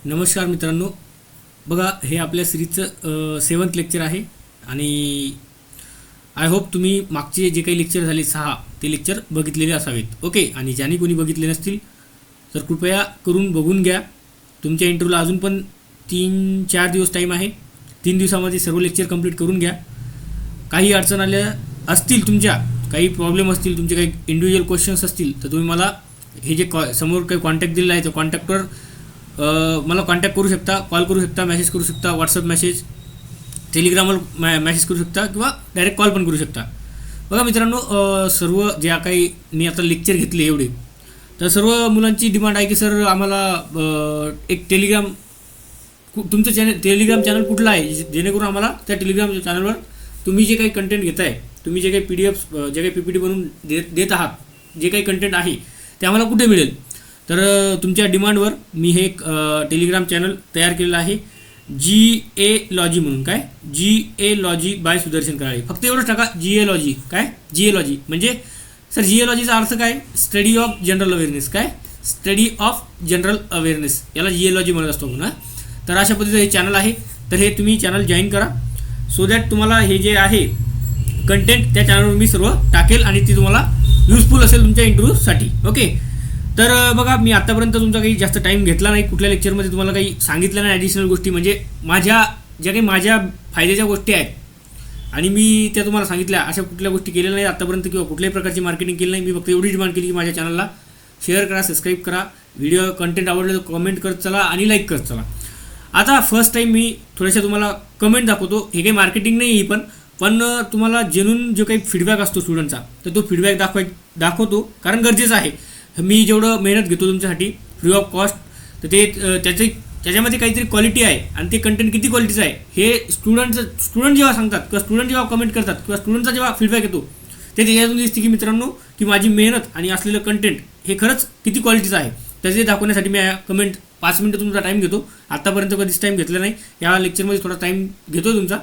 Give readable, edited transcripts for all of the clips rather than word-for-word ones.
नमस्कार मित्रांनो, बघा हे आपल्या सिरीजचं 7th लेक्चर आहे आणि आय होप तुम्ही मागचे जे काही लेक्चर झाले 6 ते लेक्चर बघितलेले असावेत. ओके, आणि ज्यांनी कोणी बघितले नसतील तर कृपया करून बघून घ्या. तुमच्या इंटरव्ह्यूला अजून पण 3-4 दिवस टाईम आहे. 3 दिवसामध्ये सर्व लेक्चर कंप्लीट करून घ्या. काही अडचण आल्या असतील, तुमच्या काही प्रॉब्लेम असतील, तुमचे काही इंडिव्हिज्युअल क्वेश्चन्स असतील तर तुम्ही मला हे जे समोर काही कॉन्टॅक्ट दिलेला आहे त्या कॉन्टॅक्टवर मला कॉन्टॅक्ट करू शकता, कॉल करू शकता, मेसेज करू शकता, व्हॉट्सअप मेसेज, टेलिग्रामवर मेसेज करू शकता किंवा डायरेक्ट कॉल पण करू शकता. बघा मित्रांनो, सर्व ज्या काही मी आता लेक्चर घेतले एवढे, तर सर्व मुलांची डिमांड आहे की सर आम्हाला एक तुमचं टेलिग्राम चॅनल कुठलं आहे जेणेकरून आम्हाला त्या टेलिग्राम चॅनलवर तुम्ही जे काही कंटेंट घेताय, तुम्ही जे काही PDF जे काही PPT बनवून देत आहात, जे काही कंटेंट आहे ते आम्हाला कुठे मिळेल. तर तुमच्या डिमांडवर मी हे एक टेलिग्राम चॅनल तयार केलेलं आहे, GA लॉजी म्हणून. काय GA logy by Sudarshan Karale, फक्त एवढंच टाका GA लॉजी. काय GA लॉजी म्हणजे सर GA लॉजीचा अर्थ काय? Study of general awareness. काय स्टडी ऑफ जनरल अवेअरनेस, याला GA लॉजी म्हणत असतो पुन्हा. तर अशा पद्धतीचं हे चॅनल आहे. तर हे तुम्ही चॅनल जॉईन करा सो दॅट तुम्हाला हे जे आहे कंटेंट त्या चॅनलवर मी सर्व टाकेल आणि ती तुम्हाला युजफुल असेल तुमच्या इंटरव्ह्यूसाठी. ओके, तर बघा मी आत्तापर्यंत तुमचा काही जास्त टाईम घेतला नाही, कुठल्या लेक्चरमध्ये तुम्हाला काही सांगितलं नाही ॲडिशनल गोष्टी, म्हणजे ज्या काही माझ्या फायद्याच्या गोष्टी आहेत आणि मी त्या तुम्हाला सांगितल्या, अशा कुठल्या गोष्टी केलेल्या नाही आत्तापर्यंत किंवा कुठल्याही प्रकारची मार्केटिंग केली नाही. मी फक्त एवढी डिमांड केली की माझ्या चॅनलला शेअर करा, सबस्क्राईब करा, व्हिडिओ कंटेंट आवडलं तर कमेंट करत चला आणि लाईक करत चला. आता फर्स्ट टाईम मी थोड्याशा तुम्हाला कमेंट दाखवतो. हे काही मार्केटिंग नाही पण तुम्हाला जेन्युइन जो काही फीडबॅक असतो स्टुडंटचा, तर तो फीडबॅक दाखवतो कारण गरजेचं आहे. मी जेवढं मेहनत घेतो तुमच्यासाठी फ्री ऑफ कॉस्ट, तर ते त्याच्यामध्ये काहीतरी क्वालिटी आहे आणि ते कंटेंट किती क्वालिटीचं आहे हे स्टुडंट जेव्हा सांगतात किंवा स्टुडंट जेव्हा कमेंट करतात किंवा स्टुडंटचा जेव्हा फीडबॅक येतो ते त्याच्यातून दिसते की मित्रांनो की माझी मेहनत आणि असलेलं कंटेंट हे खरंच किती क्वालिटीचं आहे. तर ते दाखवण्यासाठी मी कमेंट 5 मिनिटं तुमचा टाईम घेतो. आत्तापर्यंत कधीच टाईम घेतला नाही, या लेक्चरमध्ये थोडा टाईम घेतो तुमचा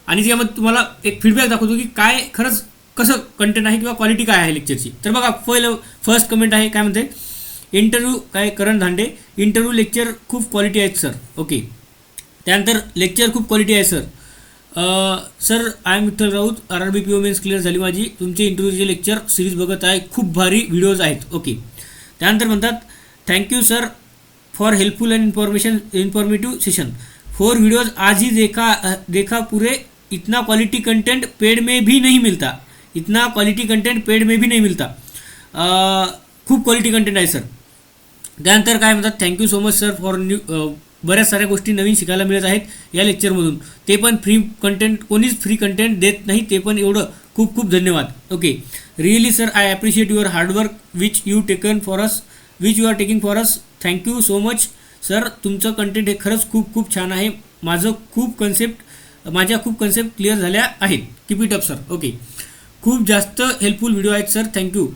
आणि त्यामध्ये तुम्हाला एक फीडबॅक दाखवतो की काय खरंच कसं कंटेंट आहे किंवा क्वालिटी काय आहे लेक्चरची. तर बघा फर्स्ट कमेंट आहे, काय म्हणते, इंटरव्ह्यू काय करण धांडे, इंटरव्ह्यू लेक्चर खूप क्वालिटी आहेत सर. ओके, त्यानंतर लेक्चर खूप क्वालिटी आहे sir. Sir I am Vitthal Raut, RRB PO mains clear झाली माझी, तुमचे इंटरव्ह्यूचे लेक्चर सिरीज बघत आहे, खूप भारी व्हिडिओज आहेत. ओके, त्यानंतर म्हणतात thank you sir for helpful and informative session, 4 videos आज ही देखा पूरे, इतना क्वालिटी कंटेंट पेड में भी नहीं मिलता, इतना क्वालिटी कंटेंट पेड में भी नहीं मिलता. खूप क्वालिटी कंटेंट आहे सर. त्यानंतर काय म्हणतात, thank you so much sir for बऱ्याच साऱ्या गोष्टी नवीन शिकायला मिळत आहेत या लेक्चरमधून, ते पण फ्री कंटेंट, कोणीच फ्री कंटेंट देत नाही, ते पण एवढं खूप खूप धन्यवाद. Okay, really sir I appreciate your hard work which you are taking for us, thank you so much sir. तुमचं कंटेंट हे खरंच खूप खूप छान आहे, माझ्या खूप कन्सेप्ट क्लिअर झाल्या आहेत, keep it up sir. Okay, खूप जास्त हेल्पफुल व्हिडिओ आहेत सर, थँक्यू.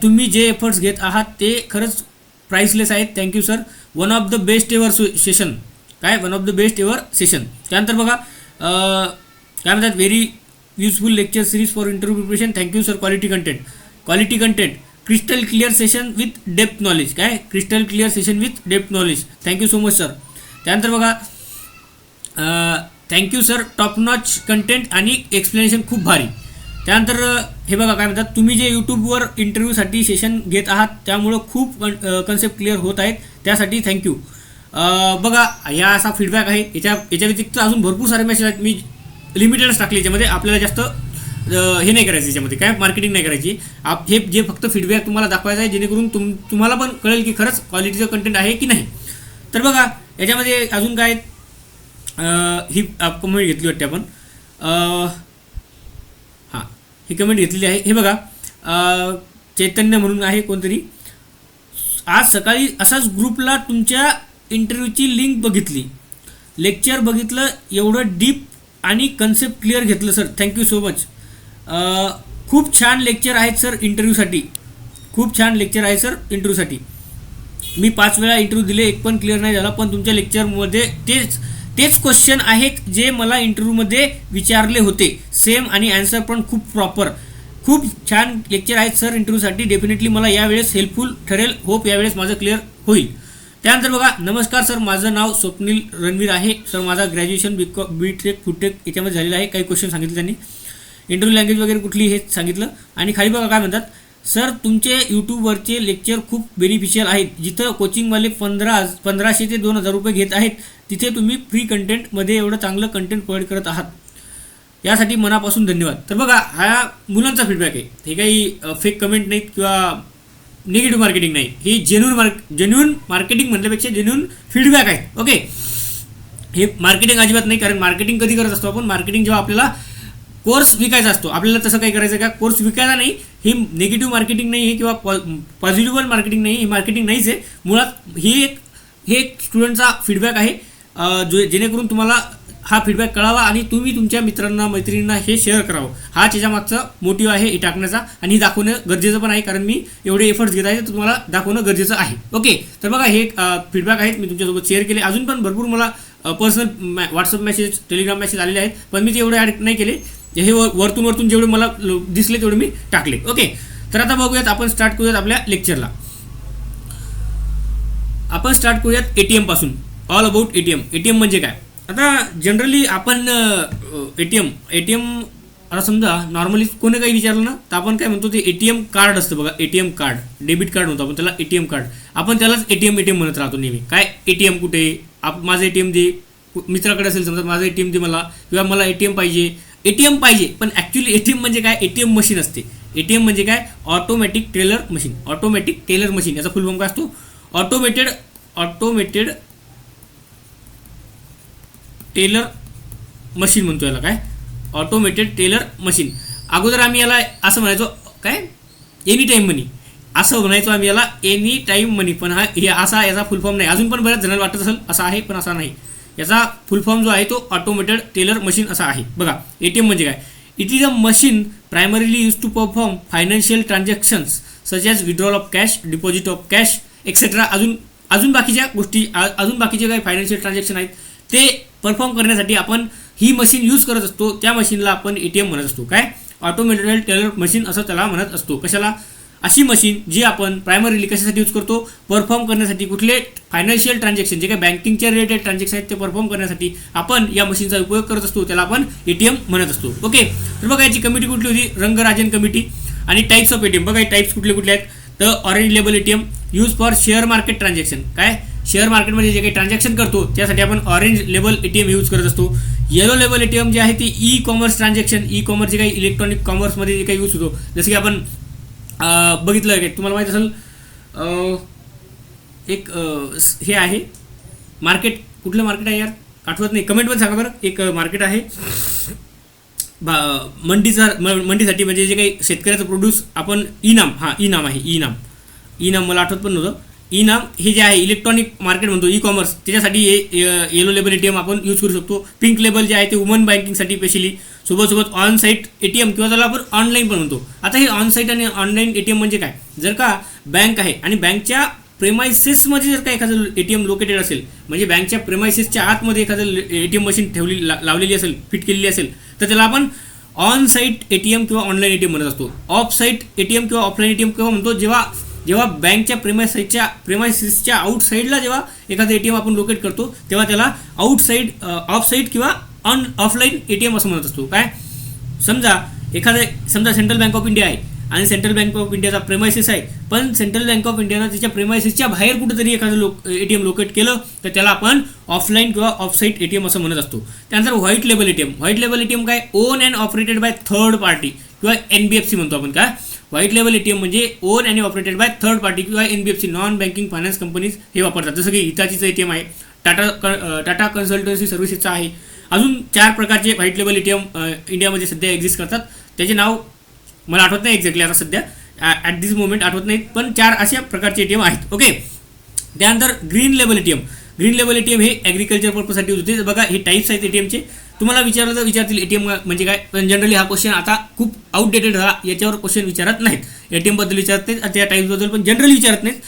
तुम्ही जे एफर्ट्स घेत आहात ते खरंच प्राइसलेस आहेत, thank you sir. One of the best ever session. काय one of the best ever session. त्यानंतर बघा काय म्हणतात, very useful lecture series for interview preparation, thank you sir. Quality content crystal clear session with depth knowledge. काय crystal clear session with depth knowledge, thank you so much sir. त्यानंतर बघा thank you sir, top notch content आणि explanation खूप भारी. त्यानंतर हे बघा काय म्हणतात, तुम्ही जे यूट्यूबवर इंटरव्ह्यूसाठी सेशन घेत आहात त्यामुळं खूप कन्सेप्ट क्लिअर होत आहेत, त्यासाठी थँक्यू. बघा या असा फीडबॅक आहे. याच्या व्यतिरिक्त अजून भरपूर सारे मेसेज आहेत, मी लिमिटेडच टाकले याच्यामध्ये, आपल्याला जास्त हे नाही करायचं, याच्यामध्ये काय मार्केटिंग नाही करायची. हे जे फक्त फीडबॅक तुम्हाला दाखवायचं आहे जेणेकरून तुम्हाला पण कळेल की खरंच क्वालिटीचं कंटेंट आहे की नाही. तर बघा याच्यामध्ये अजून काय ही कमेंट घेतली वाटते आपण, हां ही कमेंट घेतलेली आहे. हे बघा चैतन्य म्हणून आहे कोणतरी, आज सकाळी असाच ग्रुपला तुमच्या इंटरव्ह्यूची लिंक बघितली, लेक्चर बघितलं, एवढं डीप आणि कन्सेप्ट क्लिअर घेतलं सर, थँक्यू सो मच. खूप छान लेक्चर आहेत सर इंटरव्ह्यूसाठी, खूप छान लेक्चर आहे सर इंटरव्ह्यूसाठी. मी 5 वेळा इंटरव्ह्यू दिले, एक पण क्लिअर नाही झाला, पण तुमच्या लेक्चरमध्ये तेच क्वेश्चन आहेत जे मला इंटरव्ह्यूमध्ये विचारले होते, सेम, आणि ॲन्सर पण खूप प्रॉपर. खूप छान लेक्चर आहेत सर इंटरव्ह्यूसाठी, डेफिनेटली मला यावेळेस हेल्पफुल ठरेल, होप यावेळेस माझं क्लिअर होईल. त्यानंतर बघा, नमस्कार सर, माझं नाव स्वप्नील रणवीर आहे सर, माझा ग्रॅज्युएशन बीटेक फूडटेक याच्यामध्ये झालेलं आहे. काही क्वेश्चन सांगितले त्यांनी, इंटरव्ह्यू लँग्वेज वगैरे कुठली हे सांगितलं. आणि खाली बघा काय म्हणतात, सर तुमचे यूट्यूबवरचे लेक्चर खूप बेनिफिशियल आहेत. जिथं कोचिंगवाले 1500 ते 2000 रुपये घेत आहेत, तिथे तुम्ही फ्री कंटेंटमध्ये एवढं चांगलं कंटेंट प्रोव्हाइड करत आहात, यासाठी मनापासून धन्यवाद. तर बघा, हा मुलांचा फीडबॅक आहे. हे काही फेक कमेंट नाहीत किंवा निगेटिव्ह मार्केटिंग नाही. ही जेन्युइन मार्केटिंग म्हटल्यापेक्षा जेन्युइन फीडबॅक आहे. ओके, हे मार्केटिंग अजिबात नाही. कारण मार्केटिंग कधी करत असतो आपण, मार्केटिंग जेव्हा आपल्याला कोर्स विकायचा असतो, आपल्याला तसं काही करायचं का, कोर्स विकायचा नाही. ही निगेटिव्ह मार्केटिंग नाही आहे किंवा पॉझिटिव्ह मार्केटिंग नाही, ही मार्केटिंग नाहीच आहे मुळात. हे एक स्टुडंटचा फीडबॅक आहे, जेणेकरून तुम्हाला हा फीडबॅक कळावा आणि तुम्ही तुमच्या मित्रांना मैत्रिणींना हे शेअर करावं. हा त्याच्यामागचा मोटिव्ह आहे हे टाकण्याचा, आणि हे दाखवणं गरजेचं पण आहे. कारण मी एवढे एफर्ट्स घेत आहे, तर तुम्हाला दाखवणं गरजेचं आहे. ओके, तर बघा, हे फीडबॅक आहेत, मी तुमच्यासोबत शेअर केले. अजून पण भरपूर मला personal WhatsApp message, Telegram message आलेले आहेत, पण मी ते एवढे ॲड नाही केले. हे वरतून जेवढे मला दिसले तेवढे मी टाकले. ओके, तर आता बघूयात, आपण स्टार्ट करूयात आपल्या लेक्चरला. आपण स्टार्ट करूयात एटीएम पासून. All about ATM. एटीएम म्हणजे काय? आता जनरली आपण एटीएम आता समजा नॉर्मली कोणी काही विचारलं ना, तर आपण काय म्हणतो, ते एटीएम कार्ड असतं बघा. एटीएम कार्ड, डेबिट कार्ड म्हणतो आपण त्याला, एटीएम कार्ड. आपण त्यालाच एटीएम म्हणत राहतो नेहमी. काय एटीएम कुठे, माझं एटीएम दे, मित्राकडे असेल समजा, माझं एटीएम दे मला, किंवा मला एटीएम पाहिजे. पण ॲक्च्युली एटीएम म्हणजे काय? एटीएम मशीन असते. एटीएम म्हणजे काय? Automatic teller machine. Automatic teller machine याचा फुल फॉर्म काय असतो? ऑटोमेटेड टेलर मशीन म्हणतो याला. काय? Automated teller machine. अगोदर आम्ही याला असं म्हणायचो, काय, एनी टाईम मनी असं म्हणायचो आम्ही याला, एनी टाईम मनी. पण हे असा याचा फुल फॉर्म नाही. अजून पण बऱ्याच जणांना वाटत असेल असा आहे, पण असा नाही. याचा फुल फॉर्म जो आहे तो ऑटोमेटेड टेलर मशीन असा आहे. बघा, एटीएम म्हणजे काय? It is a machine primarily use to perform financial transactions such as withdrawal of cash, deposit of cash etcetera. अजून बाकीच्या गोष्टी, अजून बाकीचे काही फायनान्शियल ट्रान्झॅक्शन आहेत ते परफॉर्म करण्यासाठी आपण ही मशीन यूज करत असतो. त्या मशीनला आपण एटीएम म्हणत असतो. काय? ऑटोमेटेड टेलर मशीन असं त्याला म्हणत असतो. कशाला? अशी मशीन जी आपण प्रायमरीली कशासाठी यूज करतो? परफॉर्म करण्यासाठी. कुठले फायनान्शियल ट्रान्झॅक्शन, जे काही बँकिंगच्या रिलेटेड ट्रान्झॅक्शन आहेत ते परफॉर्म करण्यासाठी आपण या मशीनचा उपयोग करत असतो. त्याला आपण एटीएम म्हणत असतो. ओके, तर बघा, याची कमिटी कुठली होती? रंगराजन कमिटी. आणि टाईप्स ऑफ एटीएम बघा, टाईप्स कुठले आहेत? तर orange label ATM use for share market transaction. काय? शेअर मार्केटमध्ये जे काही ट्रान्झॅक्शन करतो त्यासाठी आपण ऑरेंज लेबल एटीएम यूज करत असतो. येलो लेबल एटीएम जे आहे ते e commerce transaction, e commerce जे काही इलेक्ट्रॉनिक कॉमर्समध्ये जे काही यूज होतो, जसं की आपण बघितलं की तुम्हाला माहीत असेल, एक हे आहे मार्केट, कुठलं मार्केट आहे यार, आठवत नाही, कमेंटमध्ये सांगा बरं. एक मार्केट आहे मंडीसाठी, म्हणजे जे काही शेतकऱ्याचं प्रोड्यूस आपण इनाम आहे, इनाम मला आठवत पण नव्हतं. इनाम हे जे आहे इलेक्ट्रॉनिक मार्केट म्हणतो, ई कॉमर्स, त्याच्यासाठी हे येलो लेबल एटीएम आपण यूज करू शकतो. पिंक लेबल जे आहे ते वुमन बँकिंगसाठी स्पेशली. सोबत ऑन साईट एटीएम किंवा त्याला आपण ऑनलाईन पण म्हणतो. आता हे ऑन साईट आणि ऑनलाईन एटीएम म्हणजे काय? जर का बँक आहे आणि बँकच्या प्रेमायसेसमध्ये जर का एखादं एटीएम लोकेटेड असेल, म्हणजे बँकच्या प्रेमायसेसच्या आतमध्ये एखादं एटीएम मशीन लावलेली असेल, फिट केलेली असेल, तर त्याला आपण ऑन साईट एटीएम किंवा ऑनलाईन एटीएम म्हणत असतो. ऑफ साईट एटीएम किंवा ऑफलाईन एटीएम केव्हा म्हणतो? जेव्हा बँकच्या प्रेमायसेसच्या आउटसाईडला जेव्हा एखादं एटीएम आपण लोकेट करतो, तेव्हा त्याला ऑफ साईट किंवा ऑफलाईन एटीएम असं म्हणत असतो. काय? समजा सेंट्रल बँक ऑफ इंडिया आहे आणि सेंट्रल बँक ऑफ इंडियाचा प्रेमायसेस आहे, पण सेंट्रल बँक ऑफ इंडियानं तिच्या प्रेमायसेसच्या बाहेर कुठेतरी एखादं एटीएम लोकेट केलं, तर त्याला आपण ऑफलाईन किंवा ऑफसाईट एटीएम असं म्हणत असतो. त्यानंतर व्हाईट लेबल एटीएम काय? On and operated by third party किंवा एनबीएफसी म्हणतो आपण. काय? व्हाईट लेबल एटीएम म्हणजे ओन आणि ऑपरेटेड बाय थर्ड पार्टी किंवा NBFC, non banking finance companies हे वापरतात. जसं की हिताचीचं एटीएम आहे, टाटा कन्सल्टन्सी सर्व्हिसेसचा आहे. अजून 4 प्रकारचे व्हाईट लेबल एटीएम इंडियामध्ये सध्या एक्झिस्ट करतात. त्याचे नाव मला आठवत नाही एक्झॅक्टली आता सध्या, ॲट दिस मोमेंट आठवत नाहीत, पण 4 अशा प्रकारचे एटीएम आहेत. ओके, त्यानंतर ग्रीन लेबल एटीएम हे ॲग्रिकल्चर पर्पजसाठी यूज होते. बघा, हे टाईप्स आहेत एटीएमचे. तुम्हाला विचारलं तर विचारतील एटीएम म्हणजे काय, पण जनरली हा क्वेश्चन आता खूप आउटडेटेड झाला, याच्यावर क्वेश्चन विचारत नाहीत. एटीएमबद्दल विचारत नाहीत, त्या टाईप्सबद्दल पण जनरली विचारत नाहीत.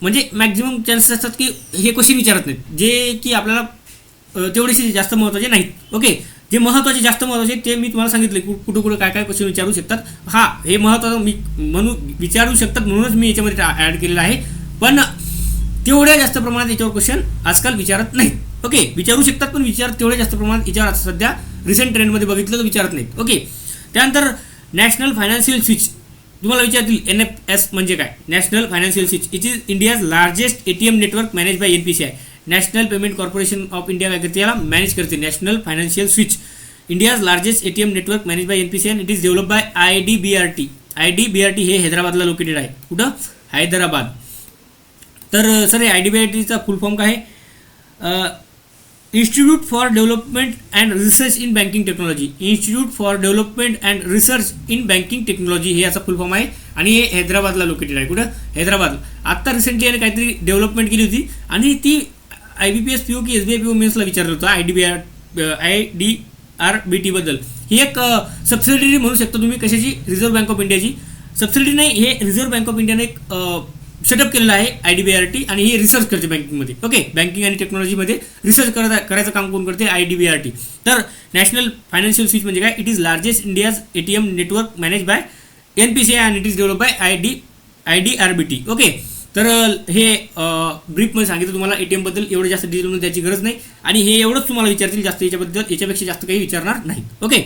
म्हणजे मॅक्झिमम चान्सेस असतात की हे क्वेश्चन विचारत नाहीत, जे की आपल्याला तेवढेसे जास्त महत्त्वाचे नाहीत. ओके, जे महत्त्वाचे जास्त महत्त्वाचे ते मी तुम्हाला सांगितले, कुठं काय क्वेश्चन विचारू शकतात. हे महत्त्वाचं मी विचारू शकतात म्हणूनच मी याच्यामध्ये ॲड केलेलं आहे. पण तेवढ्या जास्त प्रमाणात याच्यावर क्वेश्चन आजकाल विचारत नाहीत. ओके, विचारू शकतात पण तेवढ्या जास्त प्रमाणात याच्यावर आता सध्या रिसेंट ट्रेंडमध्ये बघितलं तर विचारत नाहीत. ओके, त्यानंतर नॅशनल फायनान्शियल स्विच तुम्हाला विचारतील. NFS म्हणजे काय? National financial switch it is India's largest ATM network manage by NPCI. National payment corporation of India काय करते? याला मॅनेज करते. National financial switch India's largest ATM network manage by NPCI and it is develop by IDBRT. IDBRT हे हैदराबादला located आहे. कुठं? हैदराबाद. तर sir IDBRTचा फुल form काय आहे? Institute for development and research in banking technology. Institute for development and research in banking technology हे याचा full form आहे आणि हे हैदराबादला लोकेटेड आहे. कुठं? हैदराबाद. आत्ता रिसेंटली याने काहीतरी डेव्हलपमेंट केली होती आणि ती IBPS PO की SBI PO मेन्सला विचारलं होतं IDRBT बद्दल. ही एक सबसिडरी म्हणू शकता तुम्ही. कशाची? रिझर्व्ह बँक ऑफ इंडियाची सबसिडी नाही, हे रिझर्व्ह बँक ऑफ इंडियाने एक सेटअप केलेलं आहे IDBRT आणि हे रिसर्च करते बँकिंगमध्ये. ओके, बँकिंग आणि टेक्नॉलॉजीमध्ये रिसर्च करायचं काम कोण करते? IDBRT. तर नॅशनल फायनान्शियल स्विच म्हणजे काय? It is largest India's ATM network manage by NPCI and it is develop by IDRBT. Okay, तर हे ब्रीफमध्ये सांगितलं तुम्हाला. ATM बद्दल एवढं जास्त डिटेलमध्ये द्यायची गरज नाही आणि हे एवढंच तुम्हाला विचारतील. जास्त याच्यापेक्षा जास्त काही विचारणार नाही. ओके,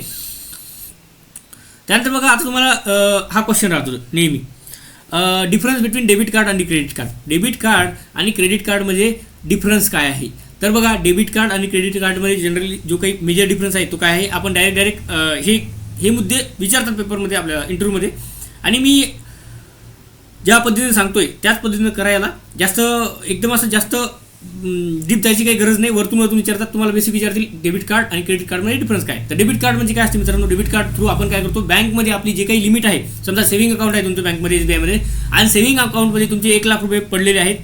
त्यानंतर बघा आता तुम्हाला हा क्वेश्चन राहतो नेहमी. डिफरन्स बिटवीन डेबिट कार्ड आणि क्रेडिट कार्ड. डेबिट कार्ड आणि क्रेडिट कार्डमध्ये डिफरन्स काय आहे? तर बघा, डेबिट कार्ड आणि क्रेडिट कार्डमध्ये जनरली जो काही मेजर डिफरन्स आहे तो काय आहे? आपण डायरेक्ट हे मुद्दे विचारतात पेपरमध्ये आपल्या इंटरव्ह्यूमध्ये आणि मी ज्या पद्धतीने सांगतोय त्याच पद्धतीने करायला जास्त एकदम असं जास्त डीप जायची काही गरज नाही. वरतून विचारतात तुम्हाला. बेसिक विचारतील डेबिट कार्ड आणि क्रेडिट कार्डमध्ये डिफरन्स काय. तर डेबिट कार्ड म्हणजे काय असते मित्रांनो? डेबिट कार्ड थ्रू आपण काय करतो? बँकमध्ये आपली जे काही लिमिट आहे, समजा सेव्हिंग अकाउंट आहे तुमच्या बँकमध्ये SBI मध्ये आणि सेव्हिंग अकाउंटमध्ये तुमचे 1 लाख रुपये पडलेले आहेत,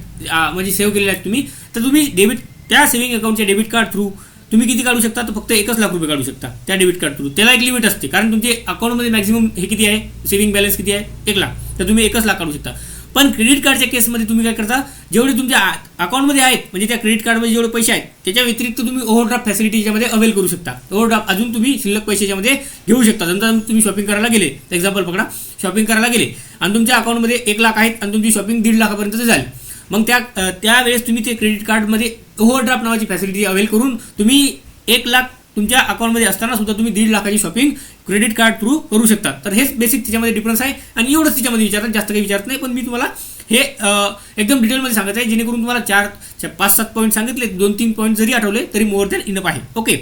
म्हणजे सेव्ह केलेले आहेत तुम्ही, तर तुम्ही त्या सेव्हिंग अकाउंटच्या डेबिट कार्ड थ्रू तुम्ही किती काढू शकता? तर फक्त 1 लाख रुपये काढू शकता त्या डेबिट कार्ड थ्रू. त्याला एक लिमिट असते कारण तुमचे अकाउंटमध्ये मॅक्झिमम हे किती आहे? सेव्हिंग बॅलन्स किती आहे? 1 लाख. तर तुम्ही 1 लाख काढू शकता. पण क्रेडिट कार्डच्या केसमध्ये तुम्ही काय करता? जेवढे तुमच्या अकाउंटमध्ये आहेत, म्हणजे त्या क्रेडिट कार्डमध्ये जेवढे पैसे आहेत त्याच्या व्यतिरिक्त तुम्ही ओव्हरड्राफ्ट फॅसिलिटी याच्यामध्ये अवेल करू शकता. ओव्हरड्राफ्ट अजून तुम्ही शिल्लक पैसे याच्यामध्ये घेऊ शकता. समजा तुम्ही शॉपिंग करायला गेले, एक्झाम्पल पकडा, शॉपिंग करायला गेले आणि तुमच्या अकाउंटमध्ये 1 लाख आहेत आणि तुमची शॉपिंग 1.5 लाखापर्यंत झाली. मग त्यावेळेस तुम्ही ते क्रेडिट कार्डमध्ये ओव्हरड्राफ्ट नावाची फॅसिलिटी अवेल करून तुम्ही 1 लाख तुमच्या अकाउंटमध्ये असताना सुद्धा तुम्ही 1.5 लाखाची शॉपिंग क्रेडिट कार्ड थ्रू करू शकता. तर हेच बेसिक त्याच्यामध्ये डिफरन्स आहे आणि एवढंच त्याच्यामध्ये विचारतात, जास्त काही विचारत नाही. पण मी तुम्हाला हे एकदम डिटेलमध्ये सांगत आहे जेणेकरून तुम्हाला 5-7 पॉईंट सांगितले, 2-3 पॉईंट जरी आठवले तरी मोर दॅन इनफ आहे. ओके,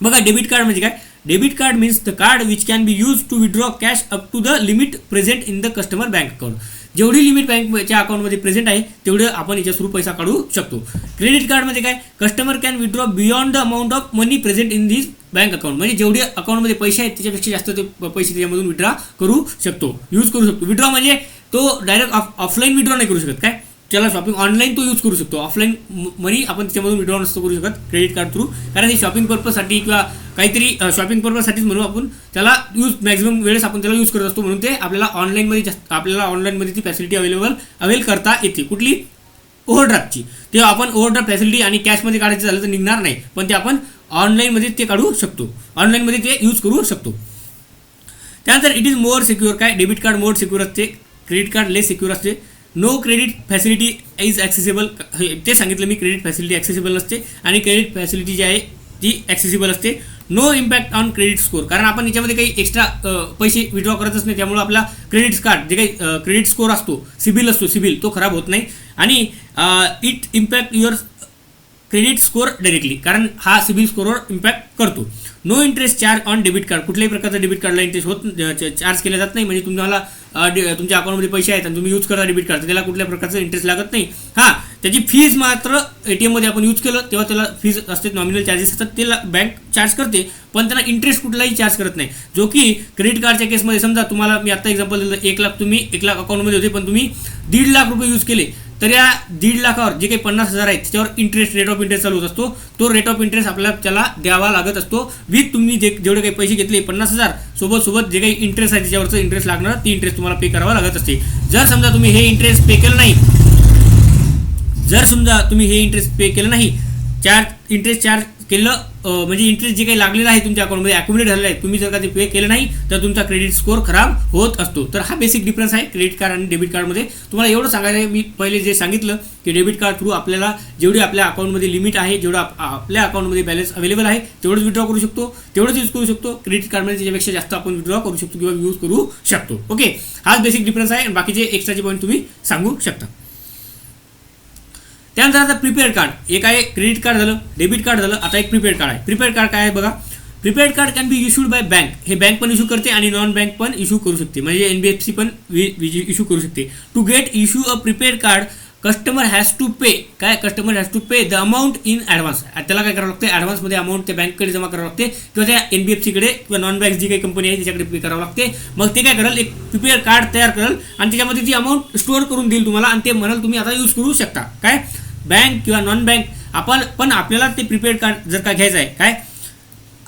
बघा डेबिट कार्ड म्हणजे काय? Debit card means the card which can be use to withdraw cash up to the limit present in the customer bank account. जेवढी लिमिट बँकच्या अकाउंटमध्ये प्रेझेंट आहे तेवढं आपण याच्या थ्रू पैसा काढू शकतो. क्रेडिट कार्डमध्ये काय? Customer can withdraw beyond the amount of money present in this bank account. म्हणजे जेवढे अकाउंटमध्ये पैसे आहेत त्याच्यापेक्षा जास्त ते पैसे त्याच्यामधून विड्रॉ करू शकतो, यूज करू शकतो. विड्रॉ म्हणजे तो डायरेक्ट ऑफलाईन विड्रॉ नाही करू शकत. काय? त्याला शॉपिंग ऑनलाईन तो यूज करू शकतो. ऑफलाईन मनी आपण त्याच्यामधून विड्रॉ नसतो करू शकत क्रेडिट कार्ड थ्रू, कारण हे शॉपिंग पर्पजसाठी किंवा काहीतरी शॉपिंग पर्पजसाठीच म्हणून आपण त्याला यूज मॅक्झिमम वेळेस आपण त्याला यूज करत असतो. म्हणून ते आपल्याला ऑनलाईनमध्ये ती फॅसिलिटी अवेल करता येते. कुठली? ओव्हरड्राफ्टची. तेव्हा आपण ओव्हरड्राफ्ट फॅसिलिटी आणि कॅशमध्ये काढायचं झालं तर निघणार नाही, पण ते आपण ऑनलाईनमध्ये ते काढू शकतो, ऑनलाईनमध्ये ते यूज करू शकतो. त्यानंतर इट इज मोर सिक्युअर. काय? डेबिट कार्ड मोर सिक्युअर असते, क्रेडिट कार्ड लेस सिक्युअर असते. No credit facility is accessible. ते सांगितलं मी, क्रेडिट फॅसिलिटी ॲक्सेसिबल नसते आणि क्रेडिट फॅसिलिटी जी आहे ती ॲक्सेसिबल असते. No impact on credit score, कारण आपण याच्यामध्ये काही एक्स्ट्रा पैसे विड्रॉ करतच नाही, त्यामुळे आपला क्रेडिट कार्ड जे काही क्रेडिट स्कोर असतो, सिबिल तो खराब होत नाही. आणि it impact your credit score directly, कारण हा सिबिल स्कोरवर इम्पॅक्ट करतो. No interest charge on debit card. कुठल्याही प्रकारचा डेबिट कार्डला इंटरेस्ट चार्ज केला जात नाही. म्हणजे तुम्हाला तुमच्या अकाउंटमध्ये पैसे आहेत आणि तुम्ही यूज करता डेबिट कार्ड, तर त्याला कुठल्या प्रकारचं इंटरेस्ट लागत नाही. हां, त्याची फीज मात्र ATMमध्ये आपण यूज केलं तेव्हा त्याला फीज असते, नॉमिनल चार्जेस असतात, त्याला बँक चार्ज करते, पण त्यांना इंटरेस्ट कुठलाही चार्ज करत नाही. जो की क्रेडिट कार्डच्या केसमध्ये समजा तुम्हाला मी आता एक्झाम्पल दिलं, 1 लाख तुम्ही 1 लाख अकाउंटमध्ये होते पण तुम्ही 1.5 लाख रुपये यूज केले, तर या 1.5 लाखावर जे काही 50,000 आहेत त्याच्यावर इंटरेस्ट, रेट ऑफ इंटरेस्ट चालू होत असतो. तो रेट ऑफ इंटरेस्ट आपल्याला त्याला द्यावा लागत असतो. विथ तुम्ही जेवढे काही पैसे घेतले 50,000 सोबत जे काही इंटरेस्ट आहे त्याच्यावरचं इंटरेस्ट लागणार, ती इंटरेस्ट तुम्हाला पे करावा लागत असते. जर समजा तुम्ही हे इंटरेस्ट पे केलं नाही, इंटरेस्ट चार्ज केलं म्हणजे इंटरेस्ट जे काही लागलेलं आहे तुमच्या अकाउंटमध्ये अॅक्युमुलेट झालेलं आहे, तुम्ही जर का ते पे केलं नाही तर तुमचा क्रेडिट स्कोअर खराब होत असतो. तर हा बेसिक डिफरन्स आहे क्रेडिट कार्ड आणि डेबिट कार्डमध्ये. तुम्हाला एवढं सांगायचं आहे, मी पहिले जे सांगितलं की डेबिट कार्ड थ्रू आपल्याला जेवढी आपल्या अकाउंटमध्ये लिमिट आहे, जेवढं आपल्या अकाउंटमध्ये बॅलन्स अवेलेबल आहे तेवढंच विड्रॉ करू शकतो, तेवढंच यूज करू शकतो. क्रेडिट कार्डमध्ये त्याच्यापेक्षा जास्त आपण विड्रॉ करू शकतो किंवा यूज करू शकतो. ओके, हाच बेसिक डिफरन्स आहे आणि बाकीचे एक्स्ट्राचे पॉईंट तुम्ही सांगू शकता. त्यानंतर आता प्रीपेड कार्ड, एक आहे क्रेडिट कार्ड झालं, डेबिट कार्ड झालं, आता एक प्रीपेड कार्ड आहे. प्रीपेड कार्ड काय आहे बघा, prepaid card can be issued by bank. हे बँक पण इश्यू करते आणि नॉन बँक पण इश्यू करू शकते, म्हणजे NBFC पण इश्यू करू शकते. To get issue a prepaid card customer has to pay, काय customer has to pay the amount in advance. त्याला काय करावं लागते, ॲडव्हान्समध्ये अमाऊंट त्या बँककडे जमा करावं लागते किंवा त्या NBFCकडे किंवा नॉन बँक जी काही कंपनी आहे त्याच्याकडे पे करावं लागते. मग ते काय करेल, एक प्रीपेड कार्ड तयार करेल आणि त्याच्यामध्ये ती अमाऊंट स्टोअर करून देईल तुम्हाला आणि ते म्हणाल तुम्ही आता यूज करू शकता. काय बँक किंवा नॉन बँक आपण पण आपल्याला ते प्रीपेड कार्ड जर का घ्यायचं आहे, काय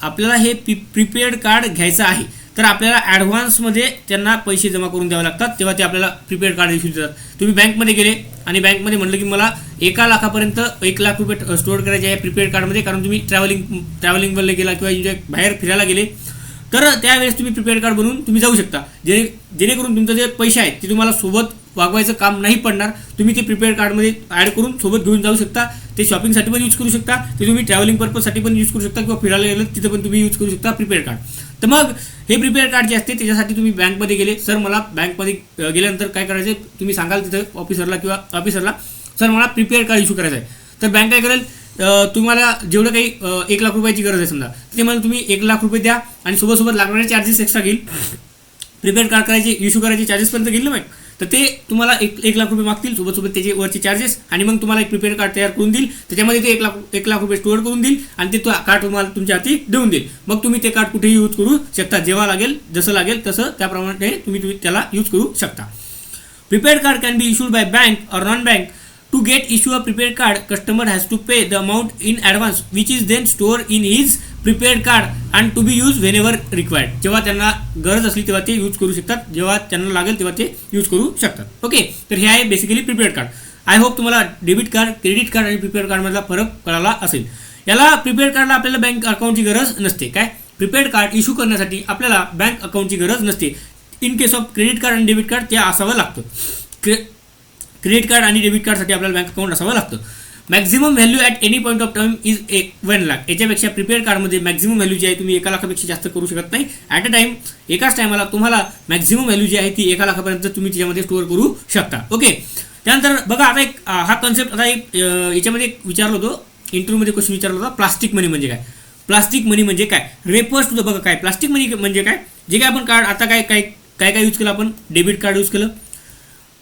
आपल्याला हे प्रीपेड कार्ड घ्यायचं आहे तर आपल्याला ॲडव्हान्समध्ये त्यांना पैसे जमा करून द्यावे लागतात, तेव्हा ते आपल्याला प्रीपेड कार्ड इश्यू देतात. तुम्ही बँकमध्ये गेले आणि बँकमध्ये म्हटलं की मला 1 लाखापर्यंत 1 लाख रुपये स्टोअर करायचे आहे प्रीपेड कार्डमध्ये, कारण तुम्ही ट्रॅव्हलिंगमध्ये गेला किंवा बाहेर फिरायला गेले तर त्यावेळेस तुम्ही प्रीपेड कार्ड बनवून तुम्ही जाऊ शकता. जेणेकरून तुमचं जे पैसे आहेत ते तुम्हाला सोबत वागवायचं काम नाही पडणार. तुम्ही ते प्रीपेड कार्डमध्ये ॲड करून सोबत घेऊन जाऊ शकता. ते शॉपिंगसाठी पण यूज करू शकता, ते तुम्ही ट्रॅव्हलिंग पर्पजसाठी पण यूज करू शकता किंवा फिरायला गेलं तिथं पण तुम्ही यूज करू शकता प्रीपेड कार्ड. तर मग हे प्रीपेड कार्ड जे असते त्याच्यासाठी तुम्ही बँकमध्ये गेले, सर मला बँकमध्ये गेल्यानंतर काय करायचं तुम्ही सांगाल तिथं ऑफिसरला सर मला प्रीपेड कार्ड इश्यू करायचं आहे. तर बँक काय करेल, तुम्हाला जेवढं काही 1 लाख रुपयाची गरज आहे समजा, ते मला तुम्ही 1 लाख रुपये द्या आणि सोबत लागणारे चार्जेस एक्स्ट्रा घेईल. प्रीपेड कार्ड करायचे इश्यू करायचे चार्जेसपर्यंत घेईल ना मग, तर ते तुम्हाला 1 लाख रुपये मागतील, सोबत त्याचे वरचे चार्जेस आणि मग तुम्हाला एक प्रीपेड कार्ड तयार करून देईल. त्याच्यामध्ये ते 1 लाख रुपये स्टोअर करून देईल आणि ते कार्ड तुम्हाला तुमच्या हाती देऊन देईल. मग तुम्ही ते कार्ड कुठेही यूज करू शकता, जेव्हा लागेल जसं लागेल तसं त्याप्रमाणे तुम्ही त्याला यूज करू शकता. Prepaid card can be issued by bank or non bank. To get issue a prepaid card, customer has to pay the amount in advance, which is then stored in his prepaid card and to be used whenever required. जेव्हा त्यांना गरज असली तेव्हा ते use करू शकतात, जेव्हा त्यांना लागेल तेव्हा ते यूज करू शकतात. ओके, तर हे आहे basically prepaid card. I hope तुम्हाला डेबिट कार्ड, क्रेडिट कार्ड आणि प्रीपेड कार्डमधला फरक कळाला असेल. याला प्रीपेड कार्डला आपल्याला बँक अकाउंटची गरज नसते. काय प्रीपेड कार्ड इश्यू करण्यासाठी आपल्याला बँक अकाउंटची गरज नसते. In case of credit card आणि डेबिट कार्ड ते असावं लागतं. क्रेडिट कार्ड आणि डेबिट कार्डसाठी आपल्याला बँक अकाउंट असावं लागतं. Maximum value at any point of time is 1 lakh. याच्यापेक्षा प्रीपेड कार्डमध्ये मॅक्झिमम व्हॅल्यू जी आहे तुम्ही 1 लाखापेक्षा जास्त करू शकत नाही. ॲट अ टाइम एकाच टायमाला तुम्हाला मॅक्झिमम व्हॅल्यू जी आहे ती 1 लाखापर्यंत तुम्ही त्याच्यामध्ये स्टोअर करू शकता. ओके, त्यानंतर बघा आता एक हा कन्सेप्ट आता एक याच्यामध्ये विचारलं होतं, इंटरव्ह्यूमध्ये क्वेश्चन विचारला होता, प्लास्टिक मनी म्हणजे काय. प्लास्टिक मनी म्हणजे काय, रेफर्स टू द बघा काय प्लास्टिक मनी म्हणजे काय, जे काय आपण कार्ड आता काय यूज केलं, आपण डेबिट कार्ड यूज केलं,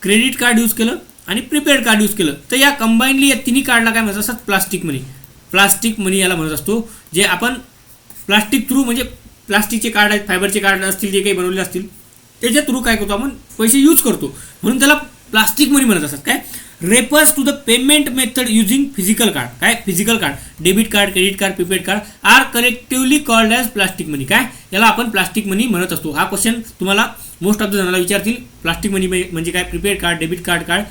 क्रेडिट कार्ड यूज केलं आणि प्रीपेड कार्ड यूज केलं, तर या कंबाईनली या तिन्ही कार्डला काय म्हणतात असतात, प्लास्टिक मनी. प्लास्टिक मनी याला म्हणत असतो, जे आपण प्लास्टिक थ्रू म्हणजे प्लास्टिकचे कार्ड आहेत, फायबरचे कार्ड असतील जे काही बनवले असतील त्याच्या थ्रू काय करतो आपण पैसे यूज करतो, म्हणून त्याला प्लास्टिक मनी म्हणत असतात. काय refers to the payment method using physical card. काय physical card, debit card, credit card, prepaid card are collectively called as plastic money. काय याला आपण प्लास्टिक मनी म्हणत असतो. हा क्वेश्चन तुम्हाला मोस्ट ऑफ द जणांना विचारतील, प्लास्टिक मनी म्हणजे काय, prepaid card, debit card,